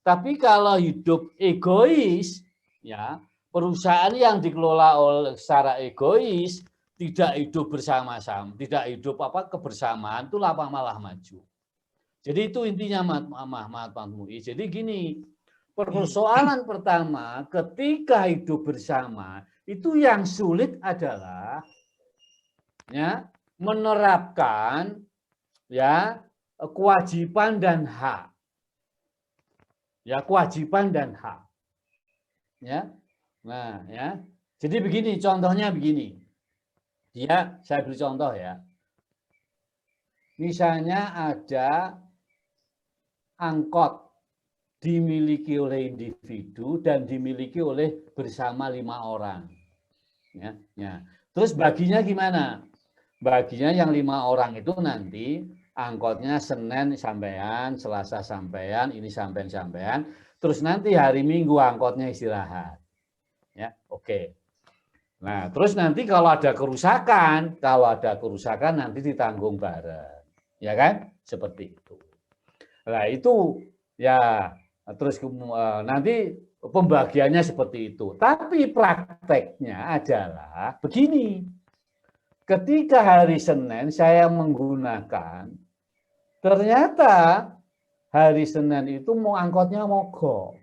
Tapi kalau hidup egois, ya, perusahaan yang dikelola oleh secara egois, tidak hidup bersama-sama, tidak hidup kebersamaan, itu malah maju. Jadi itu intinya Mas Mui. Jadi gini, persoalan pertama ketika hidup bersama itu yang sulit adalah ya menerapkan ya kewajiban dan hak. Ya, kewajiban dan hak. Ya. Nah, ya. Jadi begini, contohnya begini. Saya beri contoh ya. Misalnya ada angkot dimiliki oleh individu dan dimiliki oleh bersama 5 orang. Ya. Terus baginya gimana? Baginya yang 5 orang itu nanti angkotnya Senin sampean, Selasa sampean, ini sampean. Terus nanti hari Minggu angkotnya istirahat. Ya, oke. Nah, terus nanti kalau ada kerusakan nanti ditanggung bareng. Ya kan? Seperti itu. Nah, itu ya terus nanti pembagiannya seperti itu. Tapi prakteknya adalah begini. Ketika hari Senin saya menggunakan, ternyata hari Senin itu angkotnya mogok.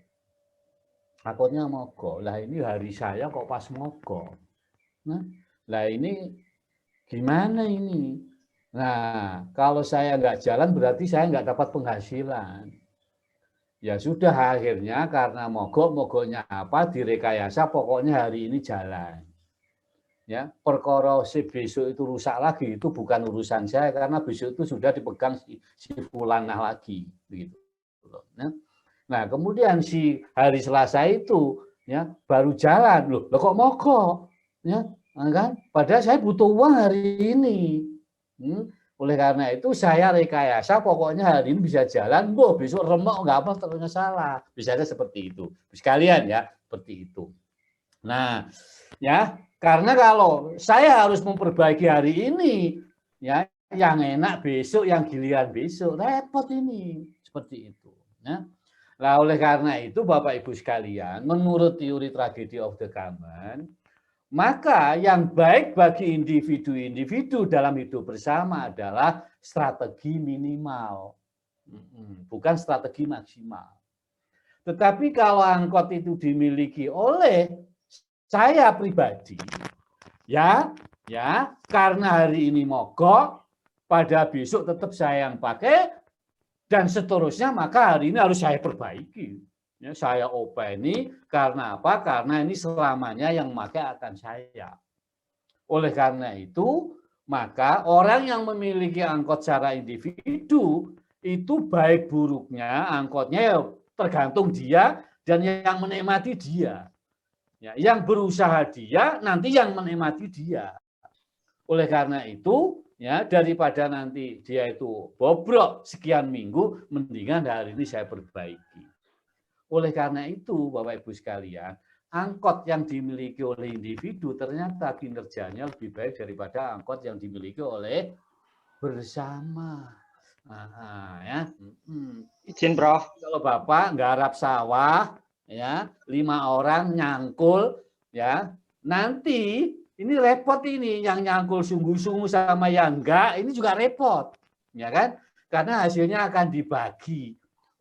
Angkotnya mogok. Lah ini hari saya kok pas mogok. Lah ini gimana ini? Nah, kalau saya nggak jalan berarti saya nggak dapat penghasilan. Ya sudah, akhirnya karena mogoknya apa, direkayasa pokoknya hari ini jalan. Ya, perkara besok itu rusak lagi itu bukan urusan saya karena besok itu sudah dipegang si fulanah lagi, begitu. Nah, kemudian si hari Selasa itu ya baru jalan, loh kok mogok, ya kan? Padahal saya butuh uang hari ini. Oleh karena itu saya rekayasa pokoknya hari ini bisa jalan, besok remuk nggak apa ternyata salah. Bisa seperti itu. Sekalian ya, seperti itu. Nah, ya, karena kalau saya harus memperbaiki hari ini, ya, yang enak besok, yang giliran besok, repot ini. Seperti itu. Ya. Nah, oleh karena itu Bapak Ibu sekalian, menurut teori tragedi of the common, maka yang baik bagi individu-individu dalam hidup bersama adalah strategi minimal, bukan strategi maksimal. Tetapi kalau angkot itu dimiliki oleh saya pribadi, ya, karena hari ini mogok, pada besok tetap saya yang pakai, dan seterusnya, maka hari ini harus saya perbaiki. Ya, saya openi karena apa? Karena ini selamanya yang memakai akan saya. Oleh karena itu, maka orang yang memiliki angkot secara individu itu baik buruknya angkotnya ya tergantung dia dan yang menikmati dia. Ya, yang berusaha dia, nanti yang menikmati dia. Oleh karena itu, ya daripada nanti dia itu bobrok sekian minggu, mendingan hari ini saya perbaiki. Oleh karena itu, Bapak Ibu sekalian, angkot yang dimiliki oleh individu ternyata kinerjanya lebih baik daripada angkot yang dimiliki oleh bersama. Ya. Izin, Prof. Kalau Bapak nggarap sawah, ya 5 orang nyangkul, ya nanti ini repot ini yang nyangkul sungguh-sungguh sama yang enggak, ini juga repot, ya kan? Karena hasilnya akan dibagi.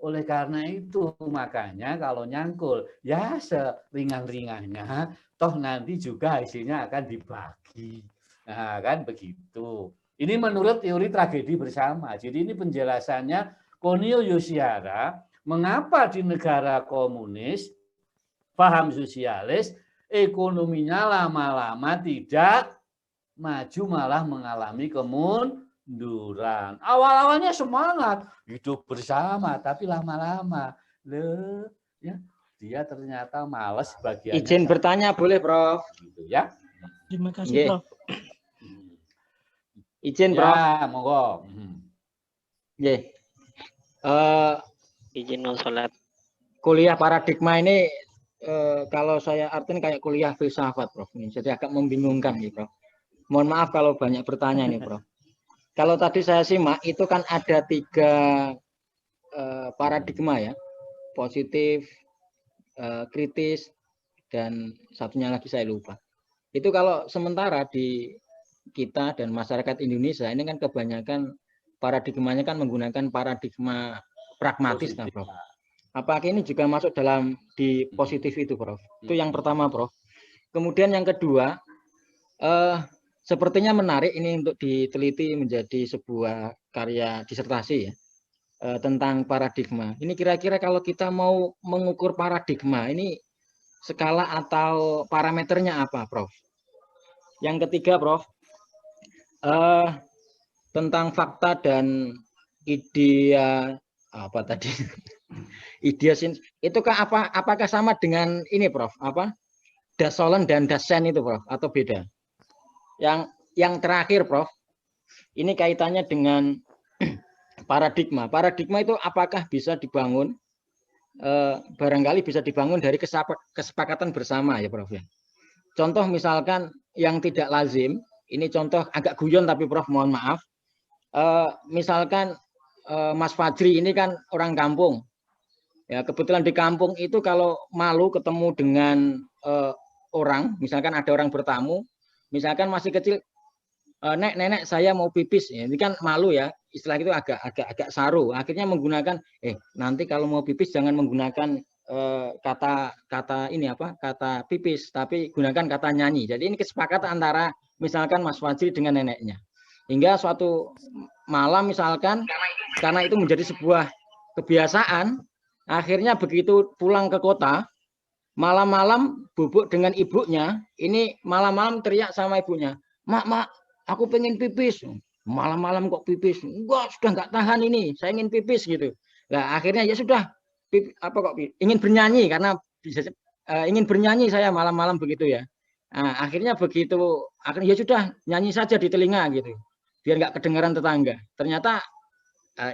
Oleh karena itu makanya kalau nyangkul ya seringan-ringannya, toh nanti juga hasilnya akan dibagi. Nah, kan begitu. Ini menurut teori tragedi bersama. Jadi ini penjelasannya Konio Yosihara, mengapa di negara komunis, paham sosialis, ekonominya lama-lama tidak maju malah mengalami kemunduran. Awal-awalnya semangat, hidup bersama, tapi lama-lama ya dia ternyata malas bagiannya. Izin bertanya boleh, Prof? Gitu ya. Terima kasih, Prof. Izin, Prof. Ya, monggo. Izin mau sholat. Kuliah paradigma ini kalau saya artikan kayak kuliah filsafat, Prof. Jadi agak membingungkan nih, Prof. Mohon maaf kalau banyak bertanya nih, Prof. Kalau tadi saya simak itu kan ada 3 paradigma ya, positif, kritis, dan satunya lagi saya lupa. Itu kalau sementara di kita dan masyarakat Indonesia ini kan kebanyakan paradigmanya kan menggunakan paradigma pragmatis kan, Prof. Apakah ini juga masuk dalam di positif itu, Prof? Itu yang pertama, Prof. Kemudian yang kedua, sepertinya menarik ini untuk diteliti menjadi sebuah karya disertasi ya, tentang paradigma. Ini kira-kira kalau kita mau mengukur paradigma, ini skala atau parameternya apa, Prof? Yang ketiga, Prof, tentang fakta dan idea apa tadi? Idea itu kan apakah sama dengan ini, Prof? Apa? Dasolen dan Dasein itu, Prof, atau beda? Yang terakhir, Prof, ini kaitannya dengan paradigma. Paradigma itu apakah bisa dibangun? Barangkali bisa dibangun dari kesepakatan bersama ya, Prof ya. Contoh misalkan yang tidak lazim, ini contoh agak guyon tapi Prof mohon maaf. Misalkan Mas Fajri ini kan orang kampung. Ya, kebetulan di kampung itu kalau malu ketemu dengan orang, misalkan ada orang bertamu, misalkan masih kecil, nenek saya mau pipis, ya, ini kan malu ya, istilah itu agak saru. Akhirnya menggunakan, nanti kalau mau pipis jangan menggunakan kata ini apa, kata pipis, tapi gunakan kata nyanyi. Jadi ini kesepakatan antara misalkan Mas Fajri dengan neneknya. Hingga suatu malam misalkan, karena itu menjadi sebuah kebiasaan, akhirnya begitu pulang ke kota, malam-malam bubuk dengan ibunya, ini malam-malam teriak sama ibunya, mak, aku pengen pipis. Malam-malam kok pipis? Enggak, sudah nggak tahan ini, saya ingin pipis gitu. Nah akhirnya ya sudah, ingin bernyanyi, karena ingin bernyanyi saya malam-malam begitu ya. Nah, akhirnya begitu, ya sudah nyanyi saja di telinga gitu, biar nggak kedengaran tetangga. Ternyata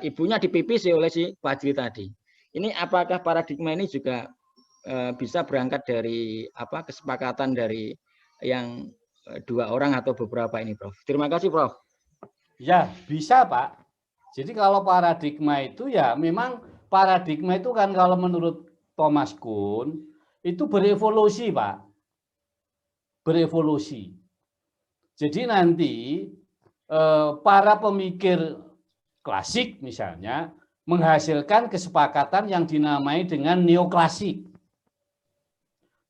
ibunya dipipisi oleh si Fajri tadi. Ini apakah paradigma ini juga bisa berangkat dari apa kesepakatan dari yang 2 orang atau beberapa ini, Prof? Terima kasih, Prof. Ya, bisa, Pak. Jadi kalau paradigma itu ya memang paradigma itu kan kalau menurut Thomas Kuhn itu berevolusi, Pak. Berevolusi. Jadi nanti para pemikir klasik misalnya menghasilkan kesepakatan yang dinamai dengan neoklasik.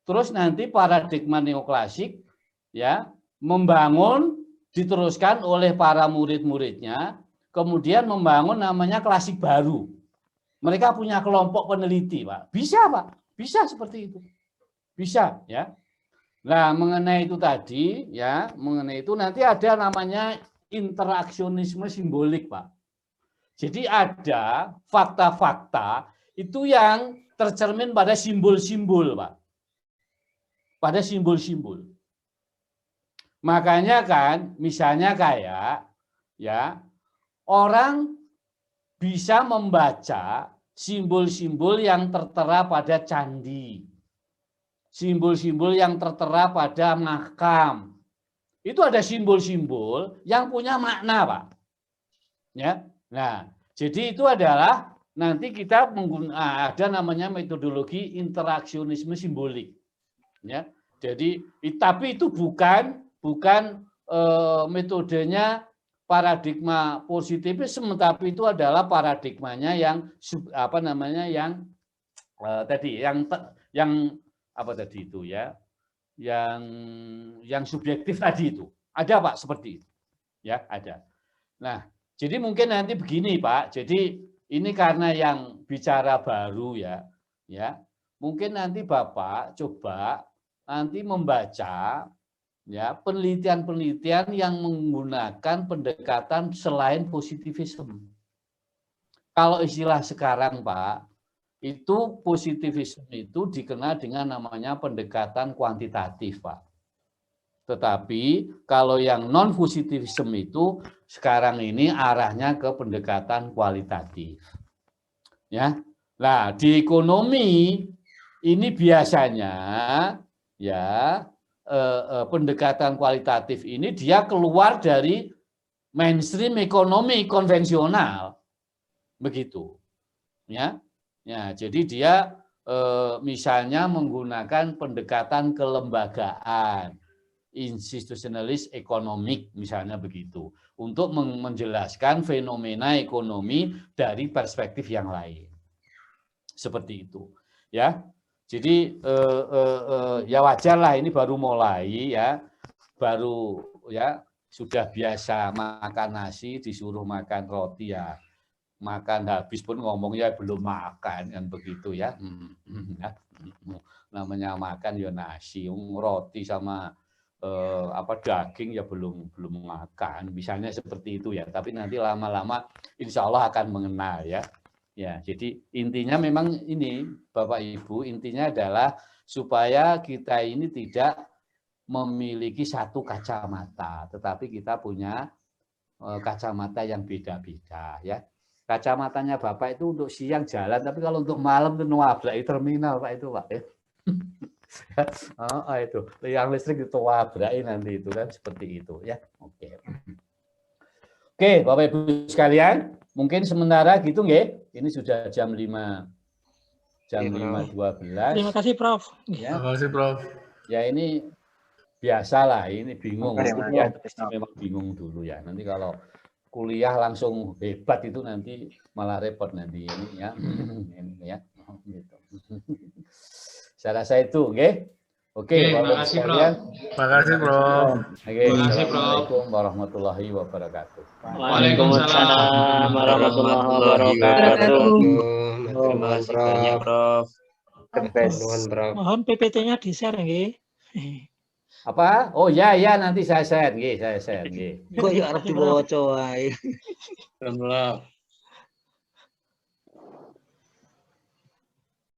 Terus nanti paradigma neoklasik ya membangun, diteruskan oleh para murid-muridnya, kemudian membangun namanya klasik baru. Mereka punya kelompok peneliti, Pak. Bisa, Pak. Bisa seperti itu. Bisa, ya. Nah, mengenai itu tadi, ya, mengenai itu nanti ada namanya interaksionisme simbolik, Pak. Jadi ada fakta-fakta itu yang tercermin pada simbol-simbol, Pak. Pada simbol-simbol. Makanya kan, misalnya kayak, ya, orang bisa membaca simbol-simbol yang tertera pada candi. Simbol-simbol yang tertera pada makam. Itu ada simbol-simbol yang punya makna, Pak. Ya. Nah, jadi itu adalah nanti kita menggunakan ada namanya metodologi interaksionisme simbolik. Ya. Jadi tapi itu bukan metodenya paradigma positivisme, tapi itu adalah paradigmanya yang yang subjektif tadi itu. Ada Pak seperti itu. Ya, ada. Nah, jadi mungkin nanti begini Pak. Jadi ini karena yang bicara baru ya. Mungkin nanti Bapak coba nanti membaca ya penelitian-penelitian yang menggunakan pendekatan selain positivisme. Kalau istilah sekarang Pak, itu positivisme itu dikenal dengan namanya pendekatan kuantitatif Pak. Tetapi kalau yang non positivisme itu sekarang ini arahnya ke pendekatan kualitatif. Ya. Nah, di ekonomi ini biasanya ya pendekatan kualitatif ini dia keluar dari mainstream ekonomi konvensional. Begitu. Ya. Ya, jadi dia misalnya menggunakan pendekatan kelembagaan, institutionalist economic misalnya begitu, untuk menjelaskan fenomena ekonomi dari perspektif yang lain. Seperti itu, ya. Jadi ya wajarlah ini baru mulai ya, baru ya sudah biasa makan nasi disuruh makan roti ya, makan habis pun ngomongnya belum makan kan begitu ya. Namanya makan ya nasi, roti sama daging ya belum makan, misalnya seperti itu ya. Tapi nanti lama-lama insya Allah akan mengenal ya. Ya, jadi intinya memang ini Bapak Ibu, intinya adalah supaya kita ini tidak memiliki satu kacamata, tetapi kita punya kacamata yang beda-beda ya. Kacamatanya Bapak itu untuk siang jalan, tapi kalau untuk malam itu nuablai terminal Pak itu Pak ya. Itu yang listrik itu wabrai nanti itu kan seperti itu ya. Oke, Bapak Ibu sekalian, mungkin sementara gitu nggih. Ini sudah jam 5.12. Terima kasih Prof. Ya. Terima kasih Prof. Ya ini biasalah, ini bingung. Kuliah pasti memang bingung dulu ya. Nanti kalau kuliah langsung hebat itu nanti malah repot nanti ini ya. Ini ya. Gitu. Saya rasa itu, oke? Oke, Bapak makasih, sekalian. Terima kasih, Prof. Oke, assalamualaikum warahmatullahi wabarakatuh. Waalaikumsalam warahmatullahi wabarakatuh. Terima kasih banyak, Prof. Mohon PPT-nya di-share nggih. Apa? Oh ya nanti saya share nggih, saya share nggih. Kok ya arep diwaca wae. Alhamdulillah.